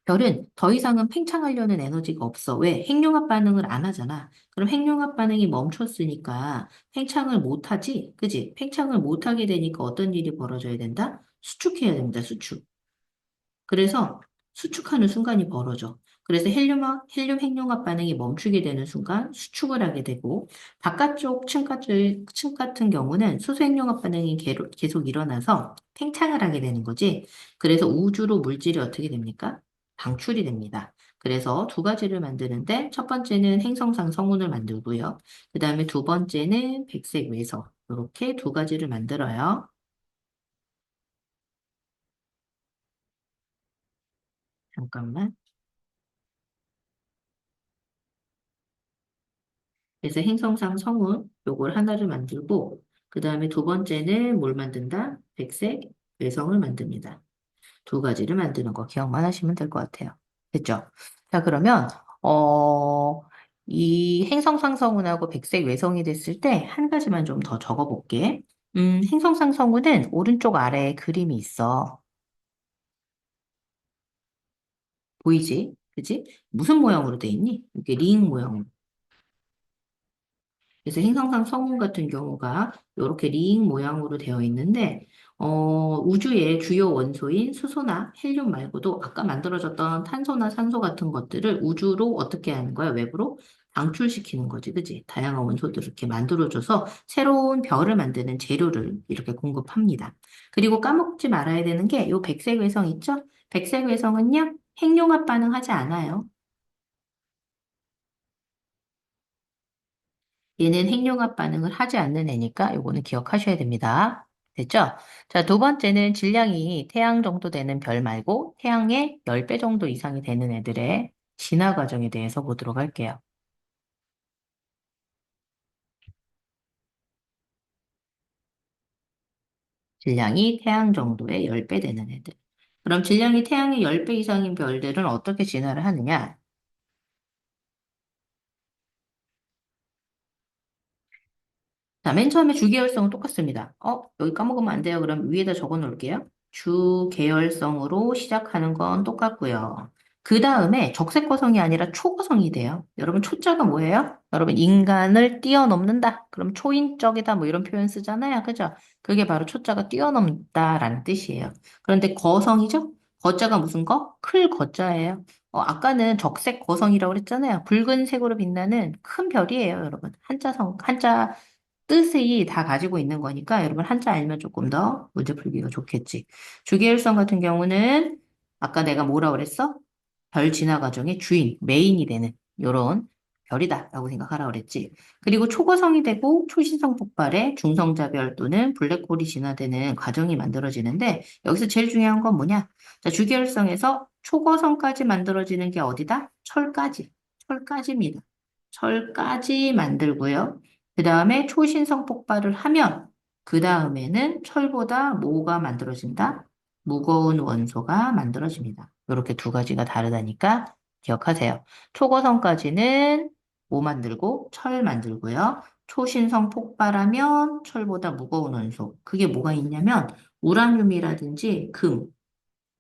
별은 더 이상은 팽창하려는 에너지가 없어. 왜? 핵융합 반응을 안 하잖아. 그럼 핵융합 반응이 멈췄으니까 팽창을 못 하지? 그지? 팽창을 못 하게 되니까 어떤 일이 벌어져야 된다? 수축해야 됩니다. 수축. 그래서 수축하는 순간이 벌어져. 그래서 헬륨 핵융합 반응이 멈추게 되는 순간 수축을 하게 되고, 바깥쪽 층 같은 경우는 수소 핵융합 반응이 계속 일어나서 팽창을 하게 되는 거지. 그래서 우주로 물질이 어떻게 됩니까? 방출이 됩니다. 그래서 두 가지를 만드는데, 첫 번째는 행성상 성운을 만들고요. 그 다음에 두 번째는 백색 외성. 이렇게 두 가지를 만들어요. 잠깐만. 그래서 행성상 성운 요걸 하나를 만들고 그 다음에 두 번째는 뭘 만든다? 백색 외성을 만듭니다. 두 가지를 만드는 거 기억만 하시면 될 것 같아요. 됐죠? 자, 그러면 이 행성상 성운하고 백색 외성이 됐을 때 한 가지만 좀 더 적어볼게. 행성상 성운은 오른쪽 아래에 그림이 있어. 보이지? 그지? 무슨 모양으로 돼 있니? 이게 링 모양으로. 그래서 행성상 성운 같은 경우가 이렇게 링 모양으로 되어 있는데, 우주의 주요 원소인 수소나 헬륨 말고도 아까 만들어졌던 탄소나 산소 같은 것들을 우주로 어떻게 하는 거야? 외부로 방출시키는 거지, 그지? 다양한 원소들을 이렇게 만들어줘서 새로운 별을 만드는 재료를 이렇게 공급합니다. 그리고 까먹지 말아야 되는 게 이 백색 외성 있죠? 백색 외성은요, 핵융합 반응하지 않아요. 얘는 핵융합 반응을 하지 않는 애니까 요거는 기억하셔야 됩니다. 됐죠? 자, 두 번째는 질량이 태양 정도 되는 별 말고 태양의 10배 정도 이상이 되는 애들의 진화 과정에 대해서 보도록 할게요. 질량이 태양 정도의 10배 되는 애들. 그럼 질량이 태양의 10배 이상인 별들은 어떻게 진화를 하느냐? 자, 맨 처음에 주계열성은 똑같습니다. 여기 까먹으면 안 돼요. 그럼 위에다 적어 놓을게요. 주계열성으로 시작하는 건 똑같고요. 그 다음에 적색거성이 아니라 초거성이 돼요. 여러분, 초자가 뭐예요? 여러분, 인간을 뛰어넘는다. 그럼 초인적이다. 뭐 이런 표현 쓰잖아요. 그죠? 그게 바로 초자가 뛰어넘다라는 뜻이에요. 그런데 거성이죠? 거자가 무슨 거? 클 거자예요. 아까는 적색 거성이라고 그랬잖아요. 붉은색으로 빛나는 큰 별이에요, 여러분. 한자 뜻이 다 가지고 있는 거니까 여러분 한자 알면 조금 더 문제 풀기가 좋겠지. 주계율성 같은 경우는 아까 내가 뭐라 그랬어? 별 진화 과정의 주인, 메인이 되는. 요런 별이다라고 생각하라고 그랬지. 그리고 초고성이 되고 초신성 폭발에 중성자별 또는 블랙홀이 진화되는 과정이 만들어지는데 여기서 제일 중요한 건 뭐냐? 자, 주기율성에서 초고성까지 만들어지는 게 어디다? 철까지. 철까지입니다. 철까지 만들고요. 그 다음에 초신성 폭발을 하면 그 다음에는 철보다 뭐가 만들어진다? 무거운 원소가 만들어집니다. 이렇게 두 가지가 다르다니까 기억하세요. 초고성까지는 뭐 만들고 철 만들고요. 초신성 폭발하면 철보다 무거운 원소. 그게 뭐가 있냐면 우라늄이라든지 금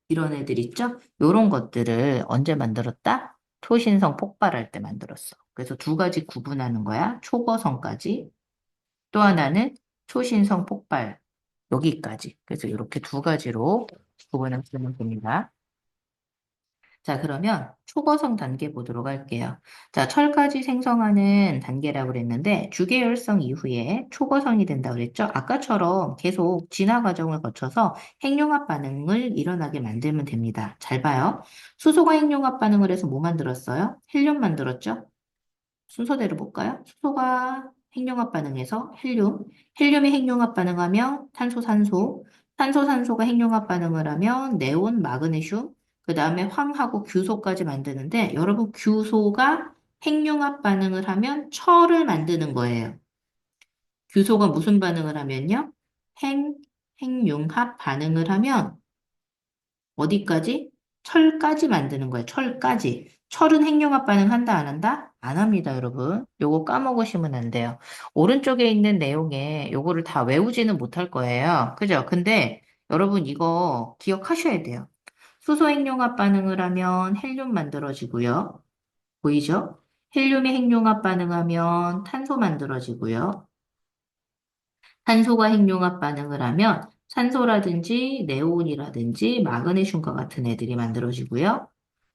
이런 애들 있죠? 이런 것들을 언제 만들었다? 초신성 폭발할 때 만들었어. 그래서 두 가지 구분하는 거야. 초고성까지. 또 하나는 초신성 폭발 여기까지. 그래서 이렇게 두 가지로 구분을 하면 됩니다. 자, 그러면 초고성 단계 보도록 할게요. 자, 철까지 생성하는 단계라고 그랬는데 주계열성 이후에 초고성이 된다고 그랬죠? 아까처럼 계속 진화 과정을 거쳐서 핵융합 반응을 일어나게 만들면 됩니다. 잘 봐요. 수소가 핵융합 반응을 해서 뭐 만들었어요? 헬륨 만들었죠? 순서대로 볼까요? 수소가 핵융합 반응해서 헬륨이 핵융합 반응하면 탄소, 산소, 탄소, 산소가 핵융합 반응을 하면 네온, 마그네슘, 그 다음에 황하고 규소까지 만드는데 여러분 규소가 핵융합 반응을 하면 철을 만드는 거예요. 규소가 무슨 반응을 하면요? 핵, 핵융합 반응을 하면 어디까지? 철까지 만드는 거예요. 철까지. 철은 핵융합 반응한다, 안 한다? 안 합니다, 여러분. 요거 까먹으시면 안 돼요. 오른쪽에 있는 내용에 요거를 다 외우지는 못할 거예요. 그죠? 근데 여러분 이거 기억하셔야 돼요. 수소 핵융합 반응을 하면 헬륨 만들어지고요. 보이죠? 헬륨이 핵융합 반응하면 탄소 만들어지고요. 탄소가 핵융합 반응을 하면 산소라든지 네온이라든지 마그네슘과 같은 애들이 만들어지고요.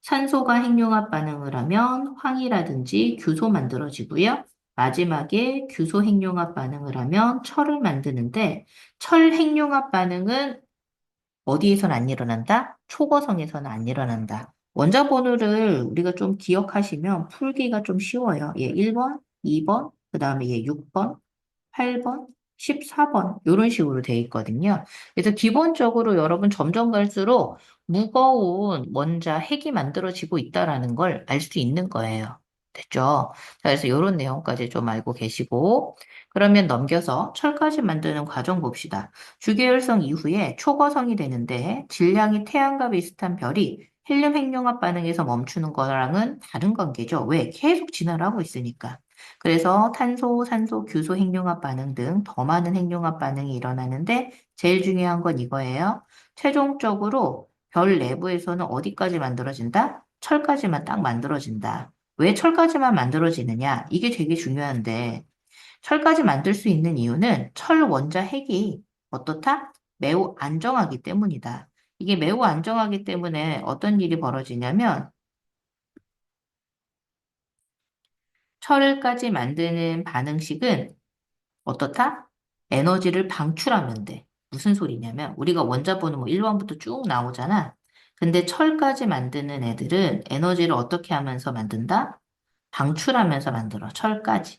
산소가 핵융합 반응을 하면 황이라든지 규소 만들어지고요. 마지막에 규소 핵융합 반응을 하면 철을 만드는데 철 핵융합 반응은 어디에서는 안 일어난다? 초고성에서는 안 일어난다. 원자 번호를 우리가 좀 기억하시면 풀기가 좀 쉬워요. 얘 1번, 2번, 그 다음에 얘 6번, 8번, 14번 이런 식으로 돼 있거든요. 그래서 기본적으로 여러분 점점 갈수록 무거운 원자 핵이 만들어지고 있다라는 걸 알 수 있는 거예요. 됐죠? 자, 그래서 이런 내용까지 좀 알고 계시고 그러면 넘겨서 철까지 만드는 과정 봅시다. 주계열성 이후에 초거성이 되는데 질량이 태양과 비슷한 별이 헬륨 핵융합 반응에서 멈추는 거랑은 다른 관계죠. 왜? 계속 진화를 하고 있으니까. 그래서 탄소, 산소, 규소 핵융합 반응 등 더 많은 핵융합 반응이 일어나는데 제일 중요한 건 이거예요. 최종적으로 별 내부에서는 어디까지 만들어진다? 철까지만 딱 만들어진다. 왜 철까지만 만들어지느냐? 이게 되게 중요한데 철까지 만들 수 있는 이유는 철 원자 핵이 어떻다? 매우 안정하기 때문이다. 이게 매우 안정하기 때문에 어떤 일이 벌어지냐면 철까지 만드는 반응식은 어떻다? 에너지를 방출하면 돼. 무슨 소리냐면 우리가 원자번호 뭐 1번부터 쭉 나오잖아. 근데 철까지 만드는 애들은 에너지를 어떻게 하면서 만든다? 방출하면서 만들어. 철까지.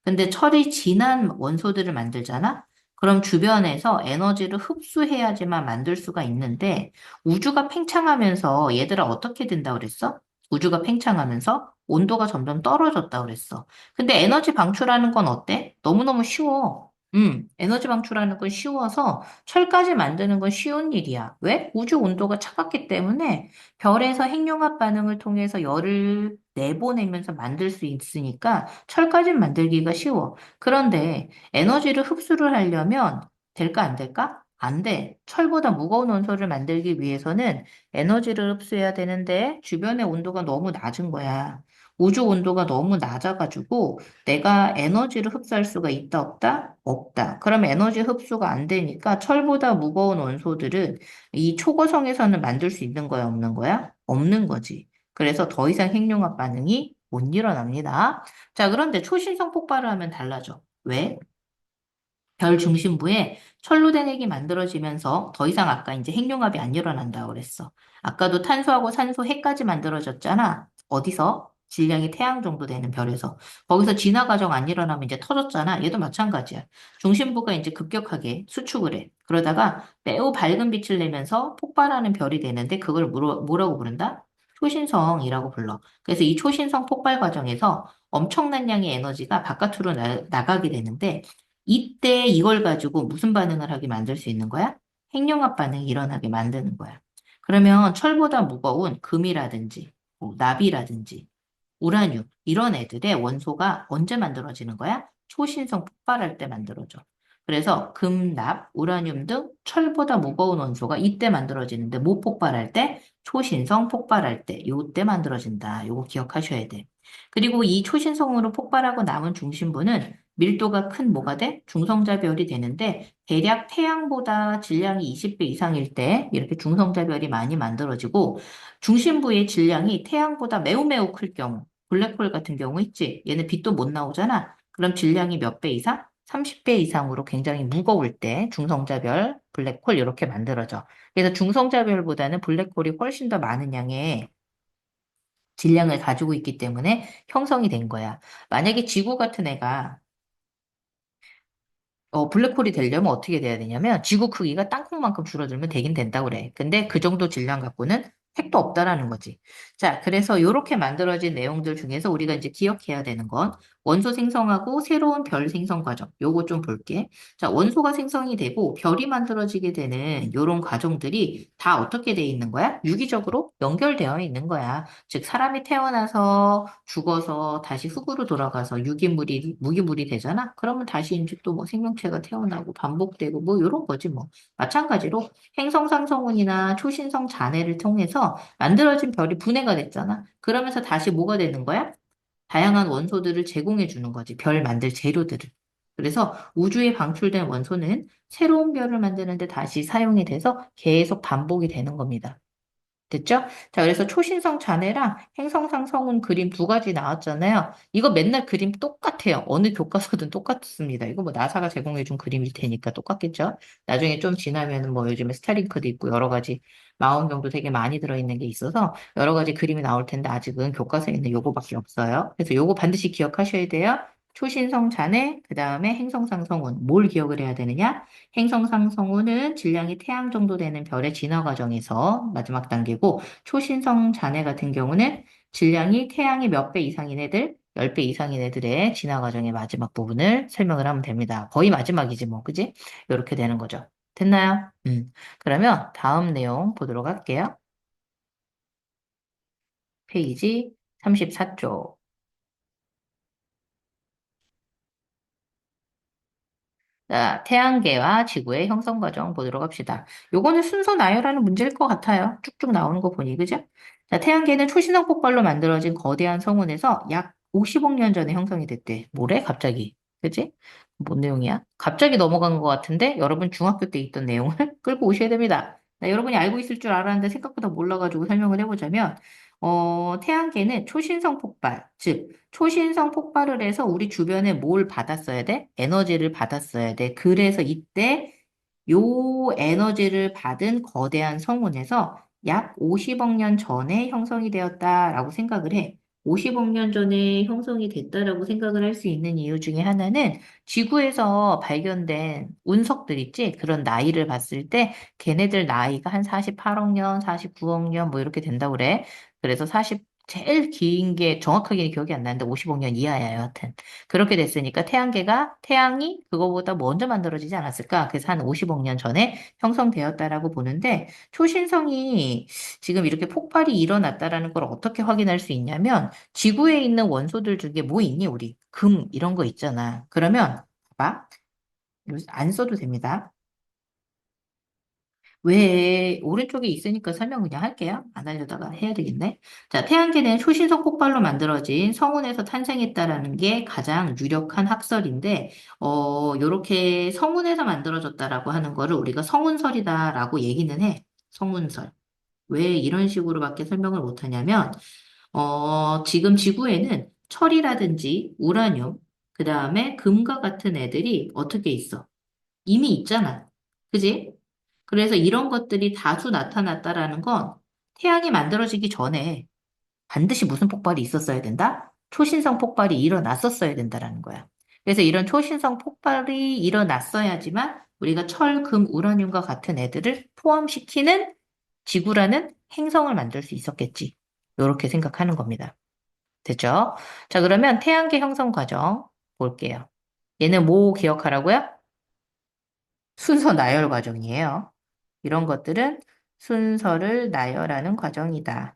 근데 철이 진한 원소들을 만들잖아? 그럼 주변에서 에너지를 흡수해야지만 만들 수가 있는데 우주가 팽창하면서 얘들아 어떻게 된다 그랬어? 우주가 팽창하면서 온도가 점점 떨어졌다 그랬어. 근데 에너지 방출하는 건 어때? 너무너무 쉬워. 에너지 방출하는 건 쉬워서 철까지 만드는 건 쉬운 일이야. 왜? 우주 온도가 차갑기 때문에 별에서 핵융합 반응을 통해서 열을 내보내면서 만들 수 있으니까 철까지 만들기가 쉬워. 그런데 에너지를 흡수를 하려면 될까 안 될까? 안 돼. 철보다 무거운 원소를 만들기 위해서는 에너지를 흡수해야 되는데 주변의 온도가 너무 낮은 거야. 우주 온도가 너무 낮아가지고 내가 에너지를 흡수할 수가 있다 없다? 없다. 그럼 에너지 흡수가 안 되니까 철보다 무거운 원소들은 이 초고성에서는 만들 수 있는 거야, 없는 거야? 없는 거지. 그래서 더 이상 핵융합 반응이 못 일어납니다. 자, 그런데 초신성 폭발을 하면 달라져. 왜? 별 중심부에 철로 된 핵이 만들어지면서 더 이상 아까 이제 핵융합이 안 일어난다고 그랬어. 아까도 탄소하고 산소 핵까지 만들어졌잖아. 어디서? 질량이 태양 정도 되는 별에서. 거기서 진화 과정 안 일어나면 이제 터졌잖아. 얘도 마찬가지야. 중심부가 이제 급격하게 수축을 해. 그러다가 매우 밝은 빛을 내면서 폭발하는 별이 되는데 그걸 뭐라고 부른다? 초신성이라고 불러. 그래서 이 초신성 폭발 과정에서 엄청난 양의 에너지가 바깥으로 나가게 되는데 이때 이걸 가지고 무슨 반응을 하게 만들 수 있는 거야? 핵융합 반응이 일어나게 만드는 거야. 그러면 철보다 무거운 금이라든지 뭐 납이라든지 우라늄 이런 애들의 원소가 언제 만들어지는 거야? 초신성 폭발할 때 만들어져. 그래서 금, 납, 우라늄 등 철보다 무거운 원소가 이때 만들어지는데 못 폭발할 때 초신성 폭발할 때 요때 만들어진다. 요거 기억하셔야 돼. 그리고 이 초신성으로 폭발하고 남은 중심부는 밀도가 큰 뭐가 돼? 중성자별이 되는데 대략 태양보다 질량이 20배 이상일 때 이렇게 중성자별이 많이 만들어지고 중심부의 질량이 태양보다 매우 매우 클 경우 블랙홀 같은 경우 있지. 얘는 빛도 못 나오잖아. 그럼 질량이 몇 배 이상? 30배 이상으로 굉장히 무거울 때 중성자별, 블랙홀 이렇게 만들어져. 그래서 중성자별보다는 블랙홀이 훨씬 더 많은 양의 질량을 가지고 있기 때문에 형성이 된 거야. 만약에 지구 같은 애가 블랙홀이 되려면 어떻게 돼야 되냐면 지구 크기가 땅콩만큼 줄어들면 되긴 된다고 그래. 근데 그 정도 질량 갖고는 핵도 없다라는 거지. 자, 그래서 이렇게 만들어진 내용들 중에서 우리가 이제 기억해야 되는 건 원소 생성하고 새로운 별 생성 과정. 요거 좀 볼게. 자, 원소가 생성이 되고 별이 만들어지게 되는 요런 과정들이 다 어떻게 돼 있는 거야? 유기적으로 연결되어 있는 거야. 즉, 사람이 태어나서 죽어서 다시 흙으로 돌아가서 유기물이, 무기물이 되잖아? 그러면 다시 이제 또 뭐 생명체가 태어나고 반복되고 뭐 이런 거지 뭐. 마찬가지로 행성상성운이나 초신성 잔해를 통해서 만들어진 별이 분해가 됐잖아. 그러면서 다시 뭐가 되는 거야? 다양한 원소들을 제공해 주는 거지. 별 만들 재료들을. 그래서 우주에 방출된 원소는 새로운 별을 만드는데 다시 사용이 돼서 계속 반복이 되는 겁니다. 됐죠? 자, 그래서 초신성 잔해랑 행성상 성운 그림 두 가지 나왔잖아요. 이거 맨날 그림 똑같아요. 어느 교과서든 똑같습니다. 이거 뭐 나사가 제공해준 그림일 테니까 똑같겠죠? 나중에 좀 지나면은 뭐 요즘에 스타링크도 있고 여러 가지 망원경도 되게 많이 들어있는 게 있어서 여러 가지 그림이 나올 텐데 아직은 교과서에 있는 요거밖에 없어요. 그래서 요거 반드시 기억하셔야 돼요. 초신성 잔해, 그 다음에 행성상 성운. 뭘 기억을 해야 되느냐? 행성상 성운은 질량이 태양 정도 되는 별의 진화 과정에서 마지막 단계고, 초신성 잔해 같은 경우는 질량이 태양의 몇 배 이상인 애들, 10배 이상인 애들의 진화 과정의 마지막 부분을 설명을 하면 됩니다. 거의 마지막이지 뭐, 그지? 이렇게 되는 거죠. 됐나요? 그러면 다음 내용 보도록 할게요. 페이지 34쪽. 자, 태양계와 지구의 형성 과정 보도록 합시다. 요거는 순서 나열하는 문제일 것 같아요. 쭉쭉 나오는 거 보니, 그죠? 자, 태양계는 초신성 폭발로 만들어진 거대한 성운에서 약 50억 년 전에 형성이 됐대. 뭐래? 갑자기. 그지? 뭔 내용이야? 갑자기 넘어간 것 같은데 여러분 중학교 때 있던 내용을 끌고 오셔야 됩니다. 나 여러분이 알고 있을 줄 알았는데 생각보다 몰라가지고 설명을 해보자면, 태양계는 초신성 폭발, 즉, 초신성 폭발을 해서 우리 주변에 뭘 받았어야 돼? 에너지를 받았어야 돼. 그래서 이때 요 에너지를 받은 거대한 성운에서 약 50억 년 전에 형성이 되었다라고 생각을 해. 50억 년 전에 형성이 됐다라고 생각을 할 수 있는 이유 중에 하나는 지구에서 발견된 운석들 있지? 그런 나이를 봤을 때 걔네들 나이가 한 48억 년, 49억 년 뭐 이렇게 된다고 그래. 그래서 제일 긴 게 정확하게 기억이 안 나는데 50억 년 이하야, 여하튼. 그렇게 됐으니까 태양이 그거보다 먼저 만들어지지 않았을까? 그래서 한 50억 년 전에 형성되었다라고 보는데, 초신성이 지금 이렇게 폭발이 일어났다라는 걸 어떻게 확인할 수 있냐면, 지구에 있는 원소들 중에 뭐 있니, 우리? 금, 이런 거 있잖아. 그러면, 봐봐. 안 써도 됩니다. 왜 오른쪽에 있으니까 설명 그냥 할게요. 안 하려다가 해야 되겠네. 자, 태양계는 초신성 폭발로 만들어진 성운에서 탄생했다라는 게 가장 유력한 학설인데, 요렇게 성운에서 만들어졌다라고 하는 거를 우리가 성운설이다라고 얘기는 해. 성운설. 왜 이런 식으로밖에 설명을 못 하냐면, 지금 지구에는 철이라든지 우라늄, 그 다음에 금과 같은 애들이 어떻게 있어? 이미 있잖아. 그지? 그래서 이런 것들이 다수 나타났다라는 건 태양이 만들어지기 전에 반드시 무슨 폭발이 있었어야 된다? 초신성 폭발이 일어났었어야 된다라는 거야. 그래서 이런 초신성 폭발이 일어났어야지만 우리가 철, 금, 우라늄과 같은 애들을 포함시키는 지구라는 행성을 만들 수 있었겠지. 이렇게 생각하는 겁니다. 됐죠? 자, 그러면 태양계 형성 과정 볼게요. 얘는 뭐 기억하라고요? 순서 나열 과정이에요. 이런 것들은 순서를 나열하는 과정이다.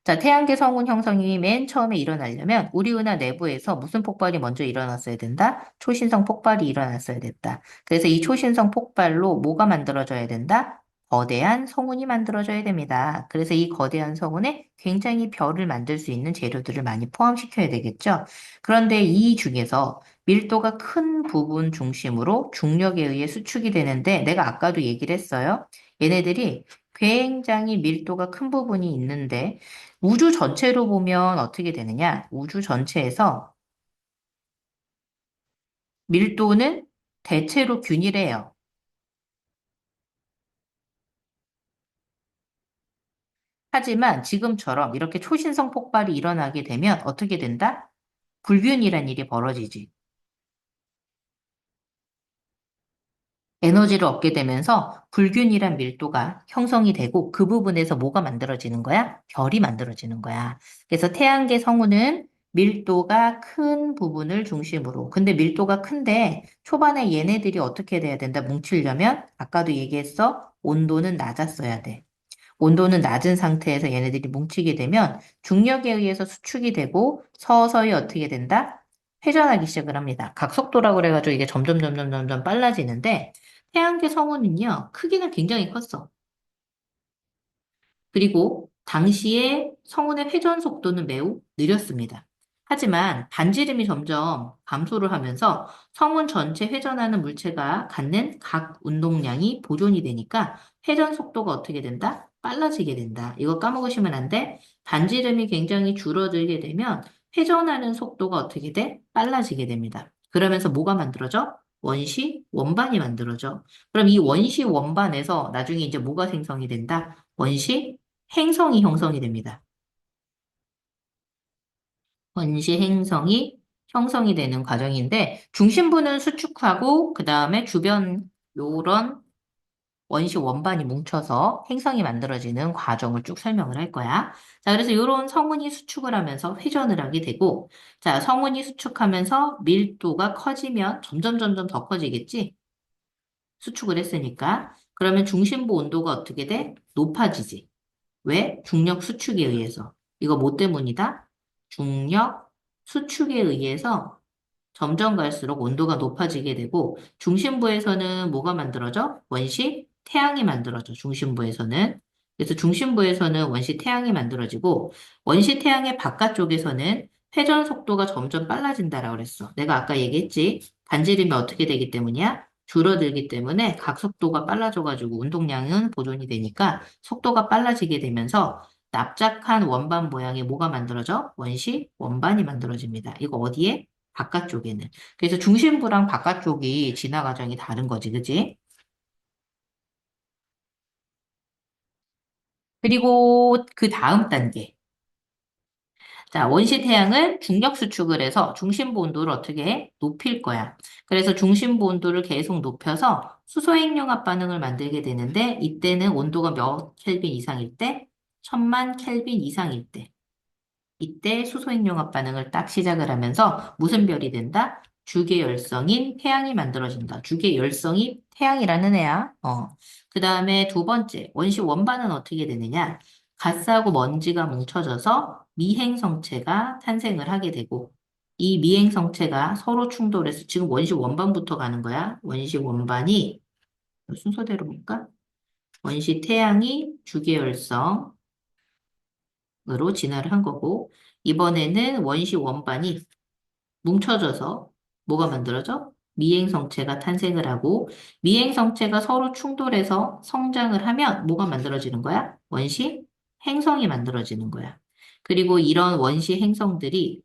자, 태양계 성운 형성이 맨 처음에 일어나려면 우리 은하 내부에서 무슨 폭발이 먼저 일어났어야 된다? 초신성 폭발이 일어났어야 됐다. 그래서 이 초신성 폭발로 뭐가 만들어져야 된다? 거대한 성운이 만들어져야 됩니다. 그래서 이 거대한 성운에 굉장히 별을 만들 수 있는 재료들을 많이 포함시켜야 되겠죠. 그런데 이 중에서 밀도가 큰 부분 중심으로 중력에 의해 수축이 되는데 내가 아까도 얘기를 했어요. 얘네들이 굉장히 밀도가 큰 부분이 있는데 우주 전체로 보면 어떻게 되느냐? 우주 전체에서 밀도는 대체로 균일해요. 하지만 지금처럼 이렇게 초신성 폭발이 일어나게 되면 어떻게 된다? 불균이란 일이 벌어지지. 에너지를 얻게 되면서 불균일한 밀도가 형성이 되고 그 부분에서 뭐가 만들어지는 거야? 별이 만들어지는 거야. 그래서 태양계 성운은 밀도가 큰 부분을 중심으로. 근데 밀도가 큰데 초반에 얘네들이 어떻게 돼야 된다? 뭉치려면 아까도 얘기했어. 온도는 낮았어야 돼. 온도는 낮은 상태에서 얘네들이 뭉치게 되면 중력에 의해서 수축이 되고 서서히 어떻게 된다? 회전하기 시작을 합니다. 각속도라고 그래가지고 이게 점점 빨라지는데 태양계 성운은요, 크기는 굉장히 컸어. 그리고 당시에 성운의 회전 속도는 매우 느렸습니다. 하지만 반지름이 점점 감소를 하면서 성운 전체 회전하는 물체가 갖는 각 운동량이 보존이 되니까 회전 속도가 어떻게 된다? 빨라지게 된다. 이거 까먹으시면 안 돼. 반지름이 굉장히 줄어들게 되면 회전하는 속도가 어떻게 돼? 빨라지게 됩니다. 그러면서 뭐가 만들어져? 원시 원반이 만들어져. 그럼 이 원시 원반에서 나중에 이제 뭐가 생성이 된다? 원시 행성이 형성이 됩니다. 원시 행성이 형성이 되는 과정인데 중심부는 수축하고 그 다음에 주변 요런 원시 원반이 뭉쳐서 행성이 만들어지는 과정을 쭉 설명을 할 거야. 자, 그래서 요런 성운이 수축을 하면서 회전을 하게 되고 자, 성운이 수축하면서 밀도가 커지면 점점 더 커지겠지? 수축을 했으니까. 그러면 중심부 온도가 어떻게 돼? 높아지지. 왜? 중력 수축에 의해서. 이거 뭐 때문이다? 중력 수축에 의해서 점점 갈수록 온도가 높아지게 되고 중심부에서는 뭐가 만들어져? 원시 태양이 만들어져. 중심부에서는. 그래서 중심부에서는 원시 태양이 만들어지고 원시 태양의 바깥쪽에서는 회전 속도가 점점 빨라진다라고 그랬어. 내가 아까 얘기했지. 반지름이 어떻게 되기 때문이야? 줄어들기 때문에 각속도가 빨라져가지고 운동량은 보존이 되니까 속도가 빨라지게 되면서 납작한 원반 모양의 뭐가 만들어져? 원시 원반이 만들어집니다. 이거 어디에? 바깥쪽에는. 그래서 중심부랑 바깥쪽이 진화 과정이 다른 거지, 그지? 그리고 그 다음 단계. 자, 원시 태양은 중력 수축을 해서 중심부 온도를 어떻게 해? 높일 거야. 그래서 중심부 온도를 계속 높여서 수소핵융합 반응을 만들게 되는데 이때는 온도가 몇 켈빈 이상일 때? 1000만 켈빈 이상일 때. 이때 수소핵융합 반응을 딱 시작을 하면서 무슨 별이 된다? 주계 열성인 태양이 만들어진다. 주계 열성이 태양이라는 애야. 그 다음에 두 번째, 원시 원반은 어떻게 되느냐? 가스하고 먼지가 뭉쳐져서 미행성체가 탄생을 하게 되고, 이 미행성체가 서로 충돌해서 지금 원시 원반부터 가는 거야. 원시 원반이 순서대로 볼까? 원시 태양이 주계 열성, 으로 진화를 한 거고, 이번에는 원시 원반이 뭉쳐져서 뭐가 만들어져? 미행성체가 탄생을 하고, 미행성체가 서로 충돌해서 성장을 하면 뭐가 만들어지는 거야? 원시 행성이 만들어지는 거야. 그리고 이런 원시 행성들이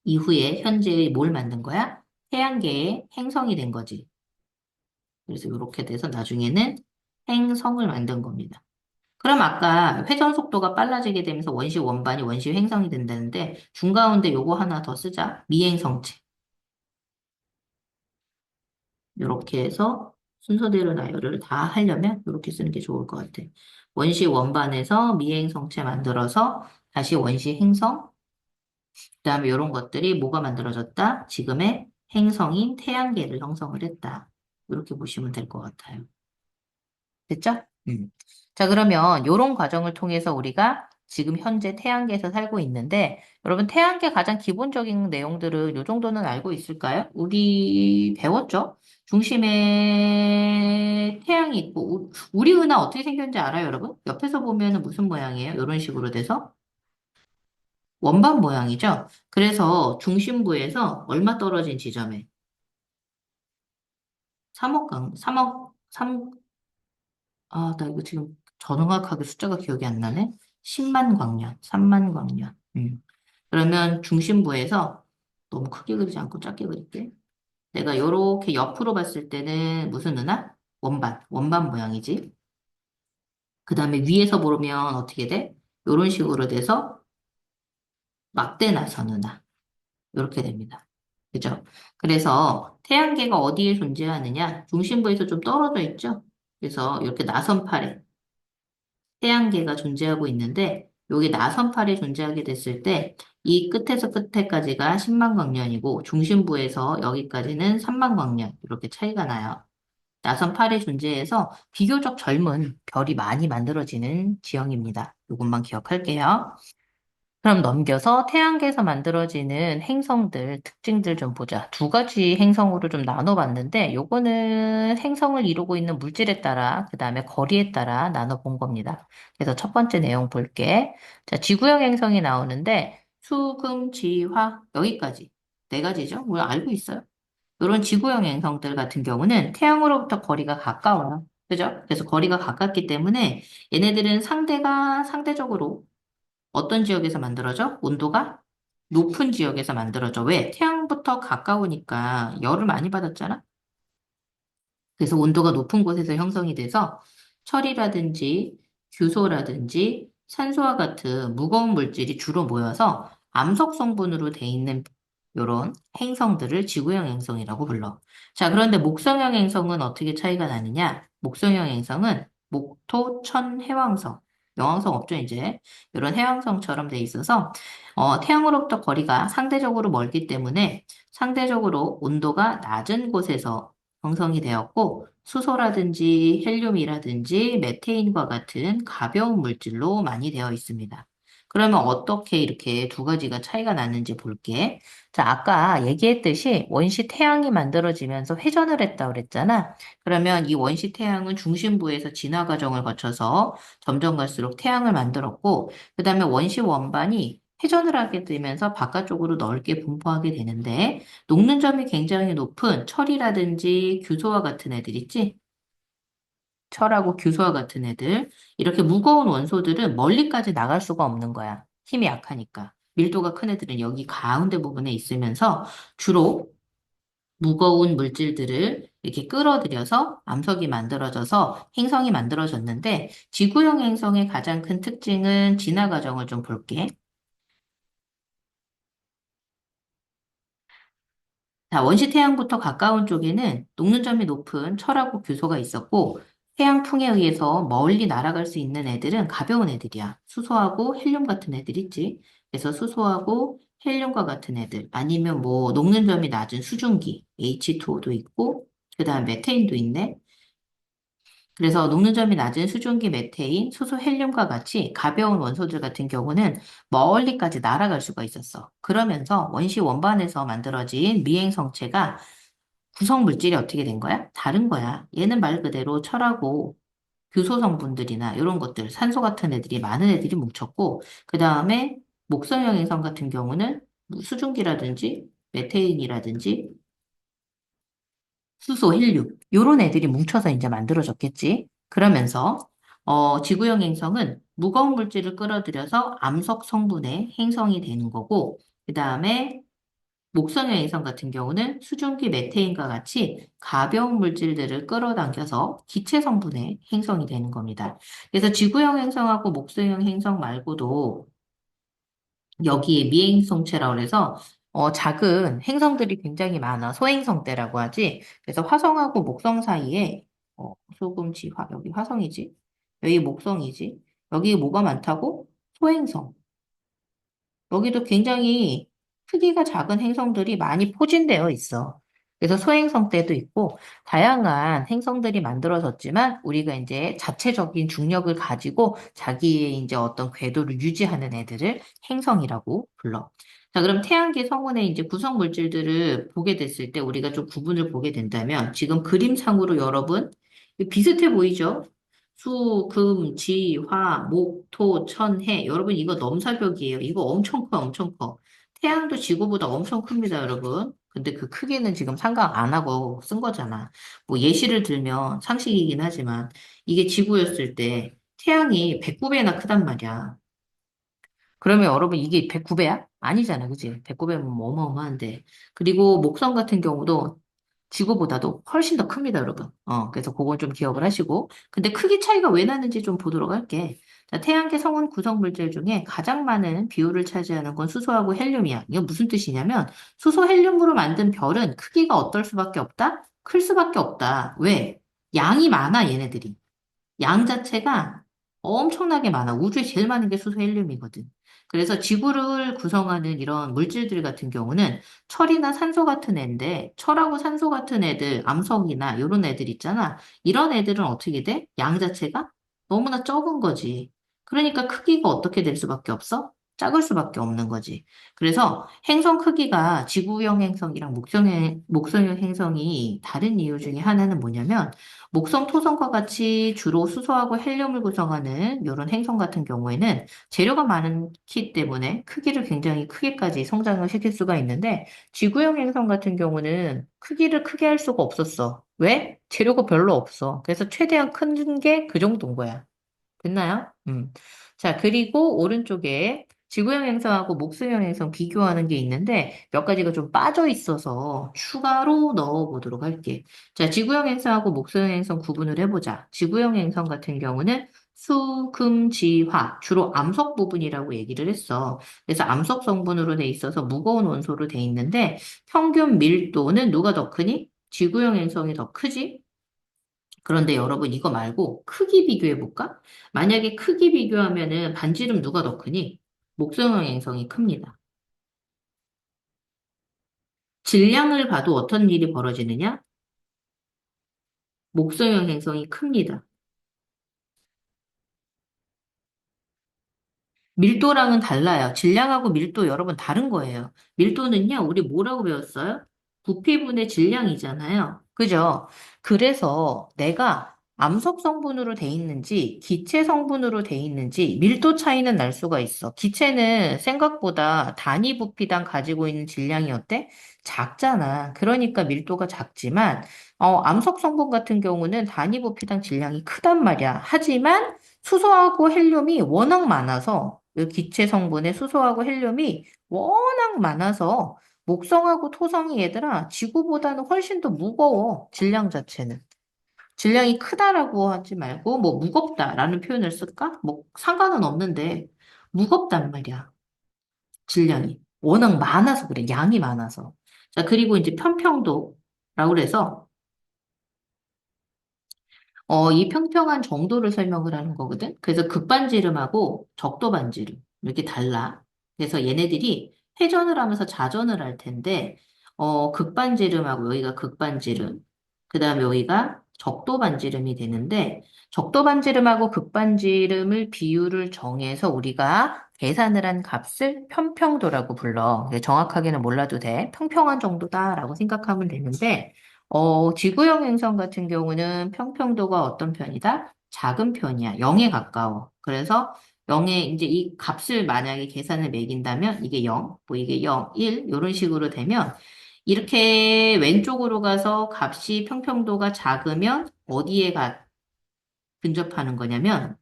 이후에 현재의 뭘 만든 거야? 태양계의 행성이 된 거지. 그래서 이렇게 돼서 나중에는 행성을 만든 겁니다. 그럼 아까 회전 속도가 빨라지게 되면서 원시 원반이 원시 횡성이 된다는데 중가운데 요거 하나 더 쓰자. 미행성체. 이렇게 해서 순서대로 나열을 다 하려면 이렇게 쓰는 게 좋을 것 같아. 원시 원반에서 미행성체 만들어서 다시 원시 행성, 그다음에 이런 것들이 뭐가 만들어졌다? 지금의 행성인 태양계를 형성을 했다. 이렇게 보시면 될 것 같아요. 됐죠? 자, 그러면 이런 과정을 통해서 우리가 지금 현재 태양계에서 살고 있는데, 여러분 태양계 가장 기본적인 내용들은 이 정도는 알고 있을까요? 우리 배웠죠? 중심에 태양이 있고, 우리 은하 어떻게 생겼는지 알아요, 여러분? 옆에서 보면 무슨 모양이에요? 이런 식으로 돼서 원반 모양이죠? 그래서 중심부에서 얼마 떨어진 지점에 3억, 나 이거 지금 정확하게 숫자가 기억이 안 나네. 10만 광년, 3만 광년. 그러면 중심부에서 너무 크게 그리지 않고 작게 그릴게. 내가 요렇게 옆으로 봤을 때는 무슨 은하? 원반 모양이지. 그 다음에 위에서 보면 어떻게 돼? 요런 식으로 돼서 막대 나선 은하. 이렇게 됩니다. 그죠? 그래서 태양계가 어디에 존재하느냐? 중심부에서 좀 떨어져 있죠? 그래서 이렇게 나선팔에 태양계가 존재하고 있는데 여기 나선팔이 존재하게 됐을 때 이 끝에서 끝에까지가 10만 광년이고 중심부에서 여기까지는 3만 광년 이렇게 차이가 나요. 나선팔이 존재해서 비교적 젊은 별이 많이 만들어지는 지형입니다. 이것만 기억할게요. 그럼 넘겨서 태양계에서 만들어지는 행성들, 특징들 좀 보자. 두 가지 행성으로 좀 나눠봤는데, 요거는 행성을 이루고 있는 물질에 따라, 그 다음에 거리에 따라 나눠본 겁니다. 그래서 첫 번째 내용 볼게. 자, 지구형 행성이 나오는데, 수금, 지, 화, 여기까지. 네 가지죠? 뭘 알고 있어요? 이런 지구형 행성들 같은 경우는 태양으로부터 거리가 가까워요. 그죠? 그래서 거리가 가깝기 때문에 얘네들은 상대적으로 어떤 지역에서 만들어져? 온도가 높은 지역에서 만들어져. 왜? 태양부터 가까우니까 열을 많이 받았잖아? 그래서 온도가 높은 곳에서 형성이 돼서 철이라든지 규소라든지 산소와 같은 무거운 물질이 주로 모여서 암석 성분으로 돼 있는 이런 행성들을 지구형 행성이라고 불러. 자, 그런데 목성형 행성은 어떻게 차이가 나느냐? 목성형 행성은 목토, 천, 해왕성. 영왕성 없죠, 이제. 이런 해왕성처럼 돼 있어서 태양으로부터 거리가 상대적으로 멀기 때문에 상대적으로 온도가 낮은 곳에서 형성이 되었고 수소라든지 헬륨이라든지 메테인과 같은 가벼운 물질로 많이 되어 있습니다. 그러면 어떻게 이렇게 두 가지가 차이가 나는지 볼게. 자, 아까 얘기했듯이 원시 태양이 만들어지면서 회전을 했다고 그랬잖아. 그러면 이 원시 태양은 중심부에서 진화 과정을 거쳐서 점점 갈수록 태양을 만들었고, 그 다음에 원시 원반이 회전을 하게 되면서 바깥쪽으로 넓게 분포하게 되는데, 녹는 점이 굉장히 높은 철이라든지 규소와 같은 애들 있지? 철하고 규소와 같은 애들. 이렇게 무거운 원소들은 멀리까지 나갈 수가 없는 거야. 힘이 약하니까. 밀도가 큰 애들은 여기 가운데 부분에 있으면서 주로 무거운 물질들을 이렇게 끌어들여서 암석이 만들어져서 행성이 만들어졌는데 지구형 행성의 가장 큰 특징은 진화 과정을 좀 볼게. 자, 원시 태양부터 가까운 쪽에는 녹는 점이 높은 철하고 규소가 있었고, 태양풍에 의해서 멀리 날아갈 수 있는 애들은 가벼운 애들이야. 수소하고 헬륨 같은 애들 있지. 그래서 수소하고 헬륨과 같은 애들, 아니면 뭐 녹는 점이 낮은 수증기, H2O도 있고, 그 다음 메테인도 있네. 그래서 녹는 점이 낮은 수증기 메테인, 수소 헬륨과 같이 가벼운 원소들 같은 경우는 멀리까지 날아갈 수가 있었어. 그러면서 원시 원반에서 만들어진 미행 성체가 구성 물질이 어떻게 된 거야? 다른 거야. 얘는 말 그대로 철하고 규소 성분들이나 이런 것들, 산소 같은 애들이 많은 애들이 뭉쳤고, 그 다음에 목성형 행성 같은 경우는 수증기라든지 메테인이라든지 수소, 헬륨 요런 애들이 뭉쳐서 이제 만들어졌겠지. 그러면서 지구형 행성은 무거운 물질을 끌어들여서 암석 성분의 행성이 되는 거고, 그 다음에 목성형 행성 같은 경우는 수증기 메테인과 같이 가벼운 물질들을 끌어당겨서 기체 성분의 행성이 되는 겁니다. 그래서 지구형 행성하고 목성형 행성 말고도 여기에 미행성체라고 해서 작은 행성들이 굉장히 많아. 소행성대라고 하지. 그래서 화성하고 목성 사이에 소금지화 여기 화성이지. 여기 목성이지. 여기 뭐가 많다고? 소행성. 여기도 굉장히 크기가 작은 행성들이 많이 포진되어 있어. 그래서 소행성 때도 있고, 다양한 행성들이 만들어졌지만, 우리가 이제 자체적인 중력을 가지고 자기의 이제 어떤 궤도를 유지하는 애들을 행성이라고 불러. 자, 그럼 태양계 성운의 이제 구성 물질들을 보게 됐을 때 우리가 좀 구분을 보게 된다면, 지금 그림상으로 여러분, 비슷해 보이죠? 수, 금, 지, 화, 목, 토, 천, 해. 여러분, 이거 넘사벽이에요. 이거 엄청 커, 엄청 커. 태양도 지구보다 엄청 큽니다, 여러분. 근데 그 크기는 지금 상각 안 하고 쓴 거잖아. 뭐 예시를 들면 상식이긴 하지만 이게 지구였을 때 태양이 109배나 크단 말이야. 그러면 여러분 이게 109배야? 아니잖아, 그지? 109배면 뭐 어마어마한데. 그리고 목성 같은 경우도 지구보다도 훨씬 더 큽니다, 여러분. 그래서 그건 좀 기억을 하시고. 근데 크기 차이가 왜 나는지 좀 보도록 할게. 자, 태양계 성운 구성 물질 중에 가장 많은 비율을 차지하는 건 수소하고 헬륨이야. 이건 무슨 뜻이냐면, 수소 헬륨으로 만든 별은 크기가 어떨 수밖에 없다? 클 수밖에 없다. 왜? 양이 많아, 얘네들이. 양 자체가 엄청나게 많아. 우주에 제일 많은 게 수소 헬륨이거든. 그래서 지구를 구성하는 이런 물질들 같은 경우는 철이나 산소 같은 애인데, 철하고 산소 같은 애들, 암석이나 이런 애들 있잖아. 이런 애들은 어떻게 돼? 양 자체가 너무나 적은 거지. 그러니까 크기가 어떻게 될 수밖에 없어? 작을 수밖에 없는 거지. 그래서 행성 크기가 지구형 행성이랑 목성형 행성이 다른 이유 중에 하나는 뭐냐면, 목성, 토성과 같이 주로 수소하고 헬륨을 구성하는 이런 행성 같은 경우에는 재료가 많기 때문에 크기를 굉장히 크게까지 성장을 시킬 수가 있는데 지구형 행성 같은 경우는 크기를 크게 할 수가 없었어. 왜? 재료가 별로 없어. 그래서 최대한 큰 게 그 정도인 거야. 됐나요? 자, 그리고 오른쪽에 지구형 행성하고 목성형 행성 비교하는 게 있는데 몇 가지가 좀 빠져 있어서 추가로 넣어 보도록 할게. 자, 지구형 행성하고 목성형 행성 구분을 해보자. 지구형 행성 같은 경우는 수, 금, 지, 화, 주로 암석 부분이라고 얘기를 했어. 그래서 암석 성분으로 돼 있어서 무거운 원소로 돼 있는데 평균 밀도는 누가 더 크니? 지구형 행성이 더 크지? 그런데 여러분 이거 말고 크기 비교해 볼까? 만약에 크기 비교하면은 반지름 누가 더 크니? 목성형 행성이 큽니다. 질량을 봐도 어떤 일이 벌어지느냐? 목성형 행성이 큽니다. 밀도랑은 달라요. 질량하고 밀도 여러분 다른 거예요. 밀도는요, 우리 뭐라고 배웠어요? 부피분의 질량이잖아요. 그죠? 그래서 내가 암석 성분으로 돼 있는지 기체 성분으로 돼 있는지 밀도 차이는 날 수가 있어. 기체는 생각보다 단위 부피당 가지고 있는 질량이 어때? 작잖아. 그러니까 밀도가 작지만 암석 성분 같은 경우는 단위 부피당 질량이 크단 말이야. 하지만 수소하고 헬륨이 워낙 많아서 이 기체 성분의 수소하고 헬륨이 워낙 많아서 목성하고 토성이 얘들아 지구보다는 훨씬 더 무거워 질량 자체는 질량이 크다라고 하지 말고 뭐 무겁다라는 표현을 쓸까? 뭐 상관은 없는데 무겁단 말이야 질량이 워낙 많아서 그래 양이 많아서 자 그리고 이제 편평도라고 그래서 이 평평한 정도를 설명을 하는 거거든. 그래서 극반지름하고 적도반지름 이렇게 달라. 그래서 얘네들이 회전을 하면서 자전을 할 텐데 극반지름하고 여기가 극반지름, 그다음에 여기가 적도반지름이 되는데 적도반지름하고 극반지름을 비율을 정해서 우리가 계산을 한 값을 편평도라고 불러. 정확하게는 몰라도 돼. 평평한 정도다라고 생각하면 되는데 지구형 행성 같은 경우는 평평도가 어떤 편이다? 작은 편이야. 0에 가까워. 그래서 0에 이제 이 값을 만약에 계산을 매긴다면 이게 0, 뭐 이게 0, 1 이런 식으로 되면 이렇게 왼쪽으로 가서 값이 평평도가 작으면 어디에 근접하는 거냐면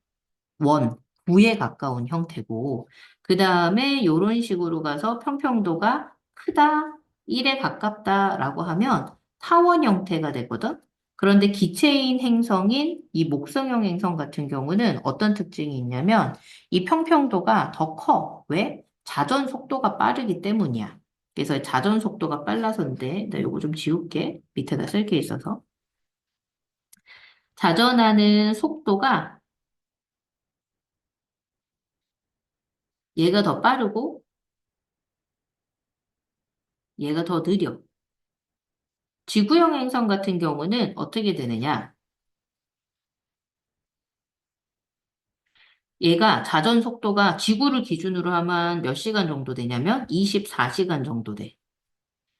원, 9에 가까운 형태고 그 다음에 이런 식으로 가서 평평도가 크다, 1에 가깝다라고 하면 타원 형태가 되거든. 그런데 기체인 행성인 이 목성형 행성 같은 경우는 어떤 특징이 있냐면 이 평평도가 더 커. 왜? 자전 속도가 빠르기 때문이야. 그래서 자전 속도가 빨라서인데, 나 이거 좀 지울게. 밑에다 쓸 게 있어서. 자전하는 속도가 얘가 더 빠르고 얘가 더 느려. 지구형 행성 같은 경우는 어떻게 되느냐? 얘가 자전 속도가 지구를 기준으로 하면 몇 시간 정도 되냐면 24시간 정도 돼.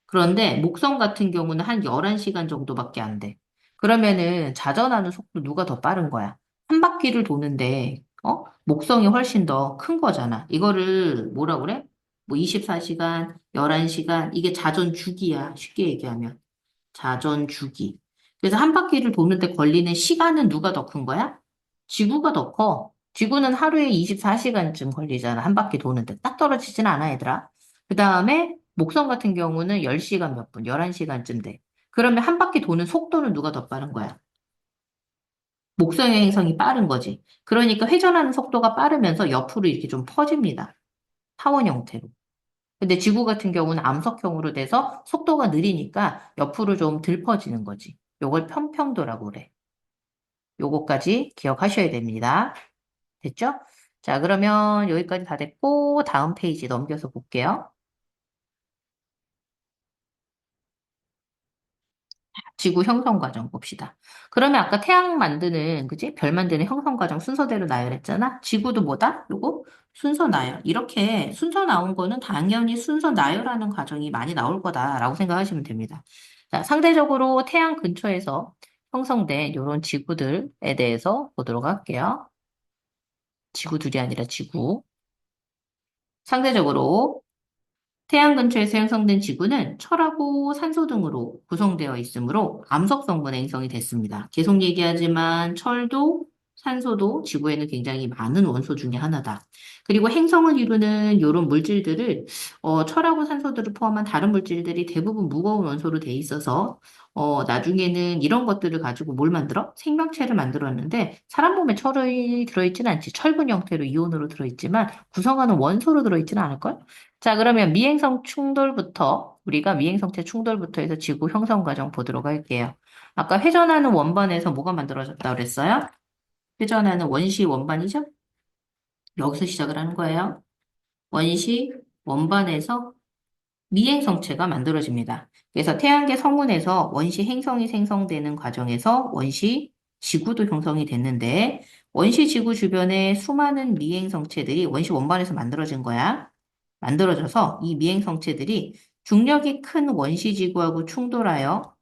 그런데 목성 같은 경우는 한 11시간 정도밖에 안 돼. 그러면은 자전하는 속도 누가 더 빠른 거야? 한 바퀴를 도는데, 목성이 훨씬 더 큰 거잖아. 이거를 뭐라 그래? 뭐 24시간, 11시간, 이게 자전 주기야. 쉽게 얘기하면. 자전 주기. 그래서 한 바퀴를 도는데 걸리는 시간은 누가 더 큰 거야? 지구가 더 커. 지구는 하루에 24시간쯤 걸리잖아. 한 바퀴 도는데. 딱 떨어지진 않아, 얘들아. 그 다음에 목성 같은 경우는 10시간 몇 분, 11시간쯤 돼. 그러면 한 바퀴 도는 속도는 누가 더 빠른 거야? 목성의 행성이 빠른 거지. 그러니까 회전하는 속도가 빠르면서 옆으로 이렇게 좀 퍼집니다. 타원 형태로. 근데 지구 같은 경우는 암석형으로 돼서 속도가 느리니까 옆으로 좀 덜 퍼지는 거지. 요걸 편평도라고 그래. 요거까지 기억하셔야 됩니다. 됐죠? 자, 그러면 여기까지 다 됐고, 다음 페이지 넘겨서 볼게요. 지구 형성 과정 봅시다. 그러면 아까 태양 만드는, 그지? 별 만드는 형성 과정 순서대로 나열했잖아? 지구도 뭐다? 요거? 순서 나열. 이렇게 순서 나온 거는 당연히 순서 나열하는 과정이 많이 나올 거다라고 생각하시면 됩니다. 자, 상대적으로 태양 근처에서 형성된 이런 지구들에 대해서 보도록 할게요. 지구들이 아니라 지구. 상대적으로 태양 근처에서 형성된 지구는 철하고 산소 등으로 구성되어 있으므로 암석 성분의 행성이 됐습니다. 계속 얘기하지만 철도 산소도 지구에는 굉장히 많은 원소 중에 하나다. 그리고 행성을 이루는 이런 물질들을 철하고 산소들을 포함한 다른 물질들이 대부분 무거운 원소로 돼 있어서 나중에는 이런 것들을 가지고 뭘 만들어? 생명체를 만들었는데 사람 몸에 철이 들어있지는 않지. 철분 형태로 이온으로 들어있지만 구성하는 원소로 들어있지는 않을걸? 자, 그러면 미행성 충돌부터, 우리가 미행성체 충돌부터 해서 지구 형성 과정 보도록 할게요. 아까 회전하는 원반에서 뭐가 만들어졌다 그랬어요? 회전하는 원시 원반이죠? 여기서 시작을 하는 거예요. 원시 원반에서 미행성체가 만들어집니다. 그래서 태양계 성운에서 원시 행성이 생성되는 과정에서 원시 지구도 형성이 됐는데, 원시 지구 주변에 수많은 미행성체들이 원시 원반에서 만들어진 거야. 만들어져서 이 미행성체들이 중력이 큰 원시 지구하고 충돌하여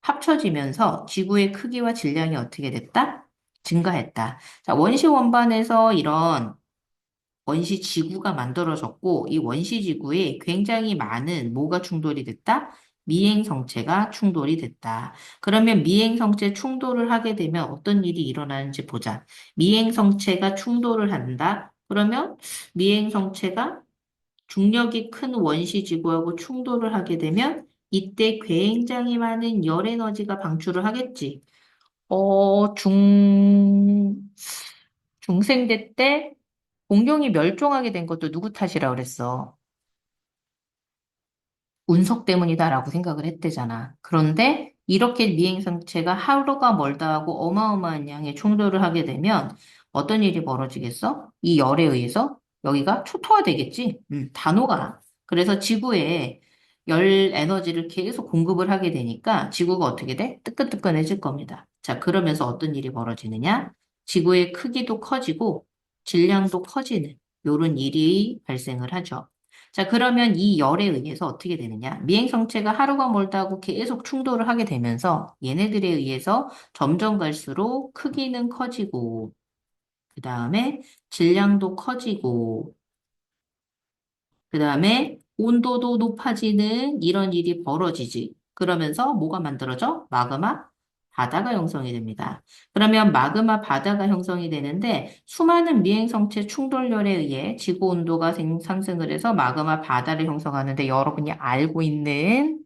합쳐지면서 지구의 크기와 질량이 어떻게 됐다? 증가했다. 자, 원시 원반에서 이런 원시 지구가 만들어졌고, 이 원시 지구에 굉장히 많은 뭐가 충돌이 됐다? 미행성체가 충돌이 됐다. 그러면 미행성체 충돌을 하게 되면 어떤 일이 일어나는지 보자. 미행성체가 충돌을 한다. 그러면 미행성체가 중력이 큰 원시 지구하고 충돌을 하게 되면 이때 굉장히 많은 열 에너지가 방출을 하겠지. 어, 중, 중생대 때 공룡이 멸종하게 된 것도 누구 탓이라 그랬어? 운석 때문이다라고 생각을 했대잖아. 그런데 이렇게 미행성체가 하루가 멀다 하고 어마어마한 양의 충돌을 하게 되면 어떤 일이 벌어지겠어? 이 열에 의해서 여기가 초토화되겠지? 다 녹아. 그래서 지구에 열 에너지를 계속 공급을 하게 되니까 지구가 어떻게 돼? 뜨끈뜨끈해질 겁니다. 자, 그러면서 어떤 일이 벌어지느냐? 지구의 크기도 커지고 질량도 커지는 이런 일이 발생을 하죠. 자, 그러면 이 열에 의해서 어떻게 되느냐? 미행성체가 하루가 멀다고 계속 충돌을 하게 되면서 얘네들에 의해서 점점 갈수록 크기는 커지고, 그 다음에 질량도 커지고, 그 다음에 온도도 높아지는 이런 일이 벌어지지. 그러면서 뭐가 만들어져? 마그마? 바다가 형성이 됩니다. 그러면 마그마 바다가 형성이 되는데 수많은 미행성체 충돌열에 의해 지구 온도가 상승을 해서 마그마 바다를 형성하는데 여러분이 알고 있는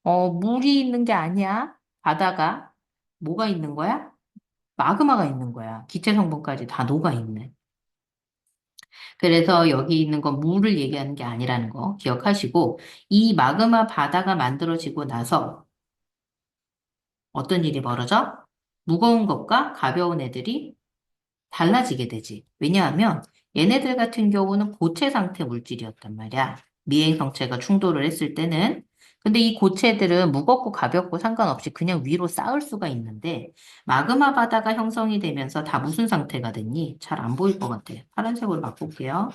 물이 있는 게 아니야. 바다가 뭐가 있는 거야? 마그마가 있는 거야. 기체 성분까지 다 녹아 있는. 그래서 여기 있는 건 물을 얘기하는 게 아니라는 거 기억하시고 이 마그마 바다가 만들어지고 나서 어떤 일이 벌어져? 무거운 것과 가벼운 애들이 달라지게 되지. 왜냐하면 얘네들 같은 경우는 고체 상태 물질이었단 말이야. 미행 성체가 충돌을 했을 때는. 근데 이 고체들은 무겁고 가볍고 상관없이 그냥 위로 쌓을 수가 있는데 마그마 바다가 형성이 되면서 다 무슨 상태가 됐니? 잘 안 보일 것 같아. 파란색으로 바꿀게요.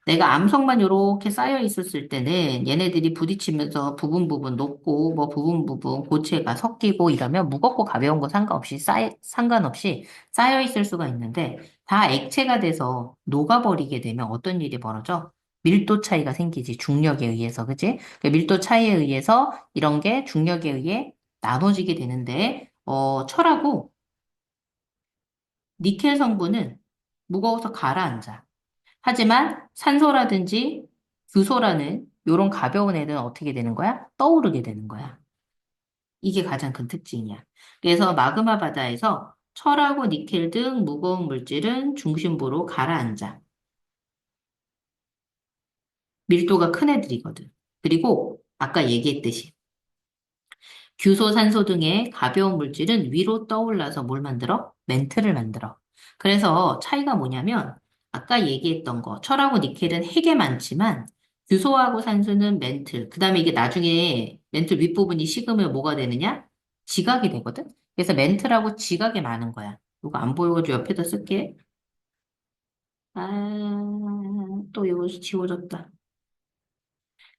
내가 암석만 이렇게 쌓여 있었을 때는 얘네들이 부딪히면서 부분 부분 녹고 뭐 부분 부분 고체가 섞이고 이러면 무겁고 가벼운 거 상관없이 쌓여 있을 수가 있는데 다 액체가 돼서 녹아버리게 되면 어떤 일이 벌어져? 밀도 차이가 생기지. 중력에 의해서, 그지? 그 밀도 차이에 의해서 이런 게 중력에 의해 나눠지게 되는데, 철하고 니켈 성분은 무거워서 가라앉아. 하지만 산소라든지 규소라는 이런 가벼운 애들은 어떻게 되는 거야? 떠오르게 되는 거야. 이게 가장 큰 특징이야. 그래서 마그마 바다에서 철하고 니켈 등 무거운 물질은 중심부로 가라앉아. 밀도가 큰 애들이거든. 그리고 아까 얘기했듯이 규소, 산소 등의 가벼운 물질은 위로 떠올라서 뭘 만들어? 멘트를 만들어. 그래서 차이가 뭐냐면 아까 얘기했던 거 철하고 니켈은 핵에 많지만 규소하고 산소는 멘틀. 그다음에 이게 나중에 멘틀 윗부분이 식으면 뭐가 되느냐? 지각이 되거든. 그래서 멘틀하고 지각이 많은 거야. 이거 안 보여가지고 옆에다 쓸게. 또 이거 지워졌다.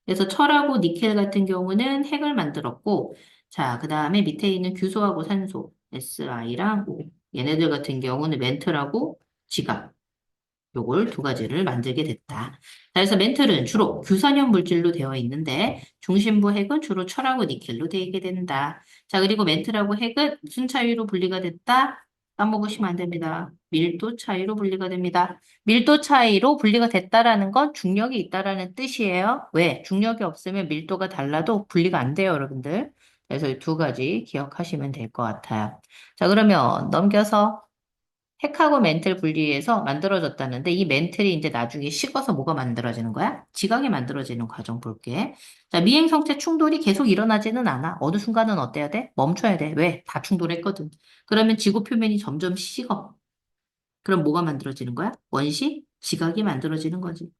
그래서 철하고 니켈 같은 경우는 핵을 만들었고, 자, 그 다음에 밑에 있는 규소하고 산소, Si랑 O. 얘네들 같은 경우는 멘틀하고 지각. 요걸 두 가지를 만들게 됐다. 자, 그래서 멘틀은 주로 규산염 물질로 되어 있는데, 중심부 핵은 주로 철하고 니켈로 되어 있게 된다. 자, 그리고 멘틀하고 핵은 무슨 차이로 분리가 됐다? 까먹으시면 안 됩니다. 밀도 차이로 분리가 됩니다. 밀도 차이로 분리가 됐다라는 건 중력이 있다라는 뜻이에요. 왜? 중력이 없으면 밀도가 달라도 분리가 안 돼요, 여러분들. 그래서 이 두 가지 기억하시면 될 것 같아요. 자, 그러면 넘겨서 핵하고 멘틀 분리해서 만들어졌다는데 이 멘틀이 이제 나중에 식어서 뭐가 만들어지는 거야? 지각이 만들어지는 과정 볼게. 자, 미행성체 충돌이 계속 일어나지는 않아. 어느 순간은 어때야 돼? 멈춰야 돼. 왜? 다 충돌했거든. 그러면 지구 표면이 점점 식어. 그럼 뭐가 만들어지는 거야? 원시 지각이 만들어지는 거지.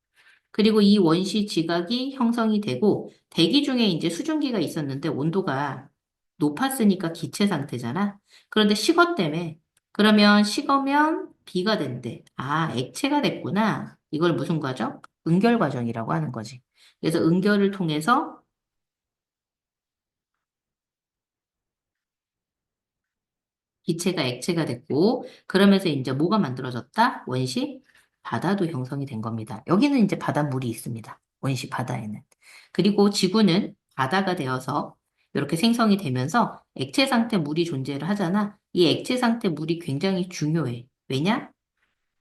그리고 이 원시 지각이 형성이 되고 대기 중에 이제 수증기가 있었는데 온도가 높았으니까 기체 상태잖아. 그런데 식었다며. 그러면 식으면 비가 된대. 아, 액체가 됐구나. 이걸 무슨 과정? 응결 과정이라고 하는 거지. 그래서 응결을 통해서 기체가 액체가 됐고, 그러면서 이제 뭐가 만들어졌다? 원시 바다도 형성이 된 겁니다. 여기는 이제 바닷물이 있습니다. 원시 바다에는. 그리고 지구는 바다가 되어서 이렇게 생성이 되면서 액체 상태 물이 존재를 하잖아. 이 액체 상태 물이 굉장히 중요해. 왜냐?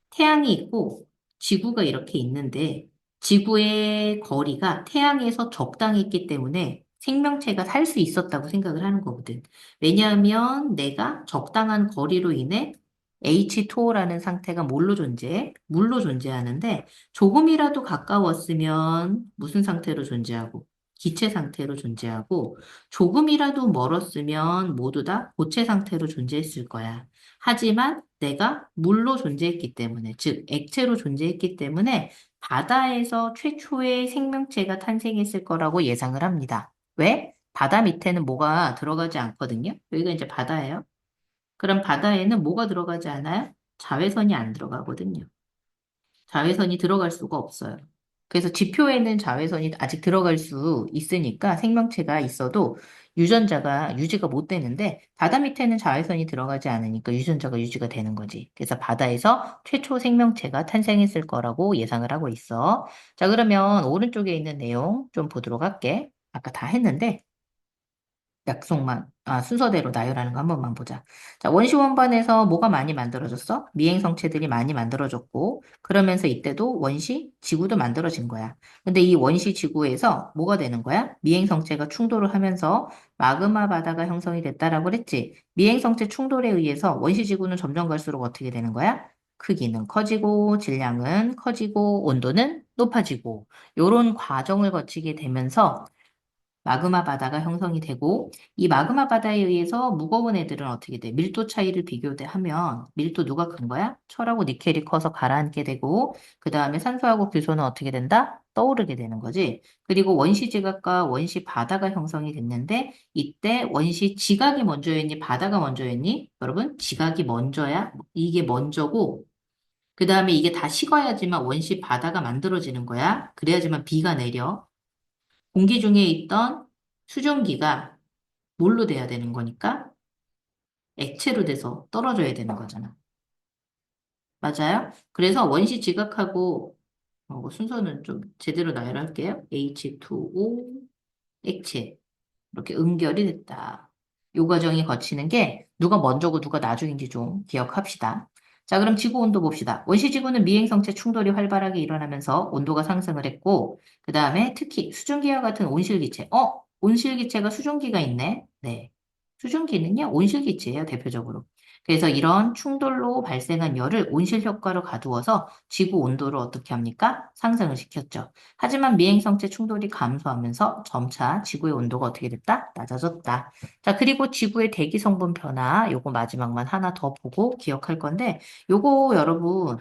태양이 있고 지구가 이렇게 있는데 지구의 거리가 태양에서 적당했기 때문에 생명체가 살 수 있었다고 생각을 하는 거거든. 왜냐하면 내가 적당한 거리로 인해 H2O라는 상태가 뭘로 존재해? 물로 존재하는데 조금이라도 가까웠으면 무슨 상태로 존재하고 기체 상태로 존재하고 조금이라도 멀었으면 모두 다 고체 상태로 존재했을 거야. 하지만 내가 물로 존재했기 때문에, 즉, 액체로 존재했기 때문에 바다에서 최초의 생명체가 탄생했을 거라고 예상을 합니다. 왜? 바다 밑에는 뭐가 들어가지 않거든요. 여기가 이제 바다예요. 그럼 바다에는 뭐가 들어가지 않아요? 자외선이 안 들어가거든요. 자외선이 들어갈 수가 없어요. 그래서 지표에는 자외선이 아직 들어갈 수 있으니까 생명체가 있어도 유전자가 유지가 못 되는데 바다 밑에는 자외선이 들어가지 않으니까 유전자가 유지가 되는 거지. 그래서 바다에서 최초 생명체가 탄생했을 거라고 예상을 하고 있어. 자, 그러면 오른쪽에 있는 내용 좀 보도록 할게. 아까 다 했는데 약속만, 순서대로 나열하는 거 한 번만 보자. 자, 원시 원반에서 뭐가 많이 만들어졌어? 미행성체들이 많이 만들어졌고, 그러면서 이때도 원시 지구도 만들어진 거야. 근데 이 원시 지구에서 뭐가 되는 거야? 미행성체가 충돌을 하면서 마그마 바다가 형성이 됐다라고 그랬지. 미행성체 충돌에 의해서 원시 지구는 점점 갈수록 어떻게 되는 거야? 크기는 커지고, 질량은 커지고, 온도는 높아지고, 요런 과정을 거치게 되면서 마그마 바다가 형성이 되고 이 마그마 바다에 의해서 무거운 애들은 어떻게 돼? 밀도 차이를 비교하면 밀도 누가 큰 거야? 철하고 니켈이 커서 가라앉게 되고 그 다음에 산소하고 규소는 어떻게 된다? 떠오르게 되는 거지. 그리고 원시 지각과 원시 바다가 형성이 됐는데 이때 원시 지각이 먼저였니? 바다가 먼저였니? 여러분 지각이 먼저야? 이게 먼저고 그 다음에 이게 다 식어야지만 원시 바다가 만들어지는 거야. 그래야지만 비가 내려. 공기 중에 있던 수증기가 뭘로 돼야 되는 거니까? 액체로 돼서 떨어져야 되는 거잖아. 맞아요? 그래서 원시 지각하고 순서는 좀 제대로 나열할게요. H2O 액체. 이렇게 응결이 됐다. 요 과정이 거치는 게 누가 먼저고 누가 나중인지 좀 기억합시다. 자, 그럼 지구 온도 봅시다. 원시지구는 미행성체 충돌이 활발하게 일어나면서 온도가 상승을 했고, 그 다음에 특히 수증기와 같은 온실기체. 온실기체가 수증기가 있네. 네. 수증기는요, 온실기체예요, 대표적으로. 그래서 이런 충돌로 발생한 열을 온실 효과로 가두어서 지구 온도를 어떻게 합니까? 상승을 시켰죠. 하지만 미행성체 충돌이 감소하면서 점차 지구의 온도가 어떻게 됐다? 낮아졌다. 자, 그리고 지구의 대기 성분 변화, 요거 마지막만 하나 더 보고 기억할 건데, 요거 여러분,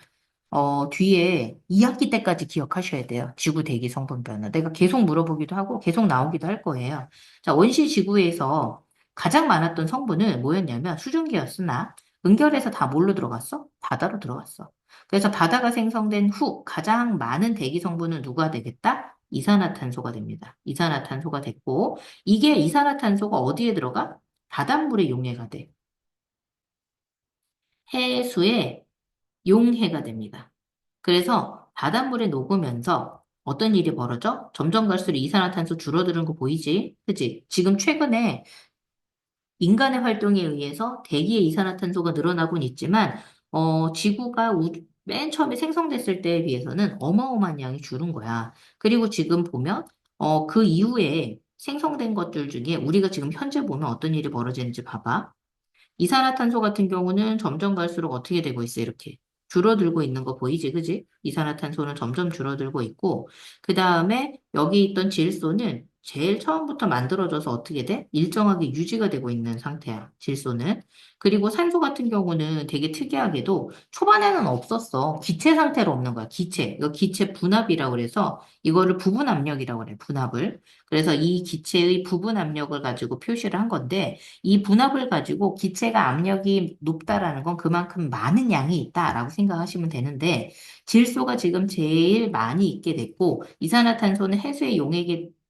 뒤에 2학기 때까지 기억하셔야 돼요. 지구 대기 성분 변화. 내가 계속 물어보기도 하고 계속 나오기도 할 거예요. 자, 원시 지구에서 가장 많았던 성분은 뭐였냐면 수증기였으나 은결에서 다 뭘로 들어갔어? 바다로 들어갔어. 그래서 바다가 생성된 후 가장 많은 대기 성분은 누가 되겠다? 이산화탄소가 됩니다. 이산화탄소가 됐고 이게 이산화탄소가 어디에 들어가? 바닷물에 용해가 돼. 해수에 용해가 됩니다. 그래서 바닷물에 녹으면서 어떤 일이 벌어져? 점점 갈수록 이산화탄소 줄어드는 거 보이지? 그지? 지금 최근에 인간의 활동에 의해서 대기의 이산화탄소가 늘어나곤 있지만, 지구가 맨 처음에 생성됐을 때에 비해서는 어마어마한 양이 줄은 거야. 그리고 지금 보면, 그 이후에 생성된 것들 중에 우리가 지금 현재 보면 어떤 일이 벌어지는지 봐봐. 이산화탄소 같은 경우는 점점 갈수록 어떻게 되고 있어, 이렇게. 줄어들고 있는 거 보이지, 그지? 이산화탄소는 점점 줄어들고 있고, 그 다음에 여기 있던 질소는 제일 처음부터 만들어져서 어떻게 돼? 일정하게 유지가 되고 있는 상태야, 질소는. 그리고 산소 같은 경우는 되게 특이하게도 초반에는 없었어. 기체 상태로 없는 거야, 기체. 이거 기체 분압이라고 그래서 이거를 부분 압력이라고 그래, 분압을. 그래서 이 기체의 부분 압력을 가지고 표시를 한 건데, 이 분압을 가지고 기체가 압력이 높다라는 건 그만큼 많은 양이 있다라고 생각하시면 되는데 질소가 지금 제일 많이 있게 됐고 이산화탄소는 해수의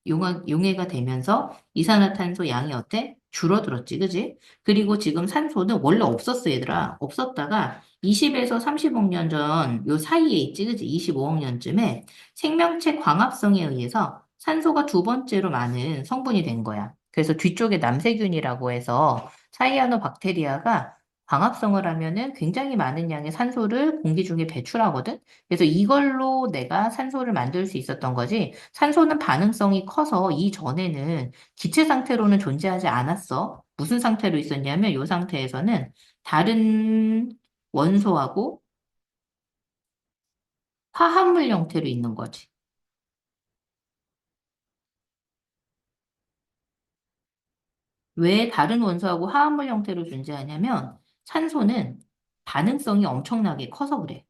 용해가 되면서 이산화탄소 양이 어때? 줄어들었지, 그지? 그리고 지금 산소는 원래 없었어, 얘들아. 없었다가 20에서 30억 년 전 요 사이에 있지, 그지? 25억 년쯤에 생명체 광합성에 의해서 산소가 두 번째로 많은 성분이 된 거야. 그래서 뒤쪽에 남세균이라고 해서 사이아노박테리아가 광합성을 하면은 굉장히 많은 양의 산소를 공기 중에 배출하거든. 그래서 이걸로 내가 산소를 만들 수 있었던 거지. 산소는 반응성이 커서 이전에는 기체 상태로는 존재하지 않았어. 무슨 상태로 있었냐면 이 상태에서는 다른 원소하고 화합물 형태로 있는 거지. 왜 다른 원소하고 화합물 형태로 존재하냐면 산소는 반응성이 엄청나게 커서 그래.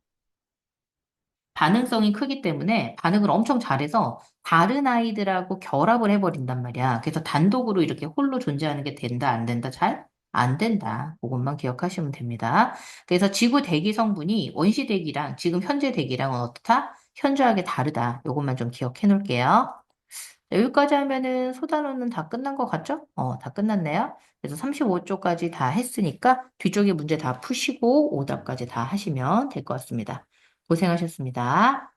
반응성이 크기 때문에 반응을 엄청 잘해서 다른 아이들하고 결합을 해버린단 말이야. 그래서 단독으로 이렇게 홀로 존재하는 게 된다, 안 된다? 잘? 안 된다. 그것만 기억하시면 됩니다. 그래서 지구 대기 성분이 원시 대기랑 지금 현재 대기랑은 어떻다? 현저하게 다르다. 이것만 좀 기억해 놓을게요. 여기까지 하면은 소단원은 다 끝난 것 같죠? 다 끝났네요. 그래서 35쪽까지 다 했으니까 뒤쪽에 문제 다 푸시고 오답까지 다 하시면 될 것 같습니다. 고생하셨습니다.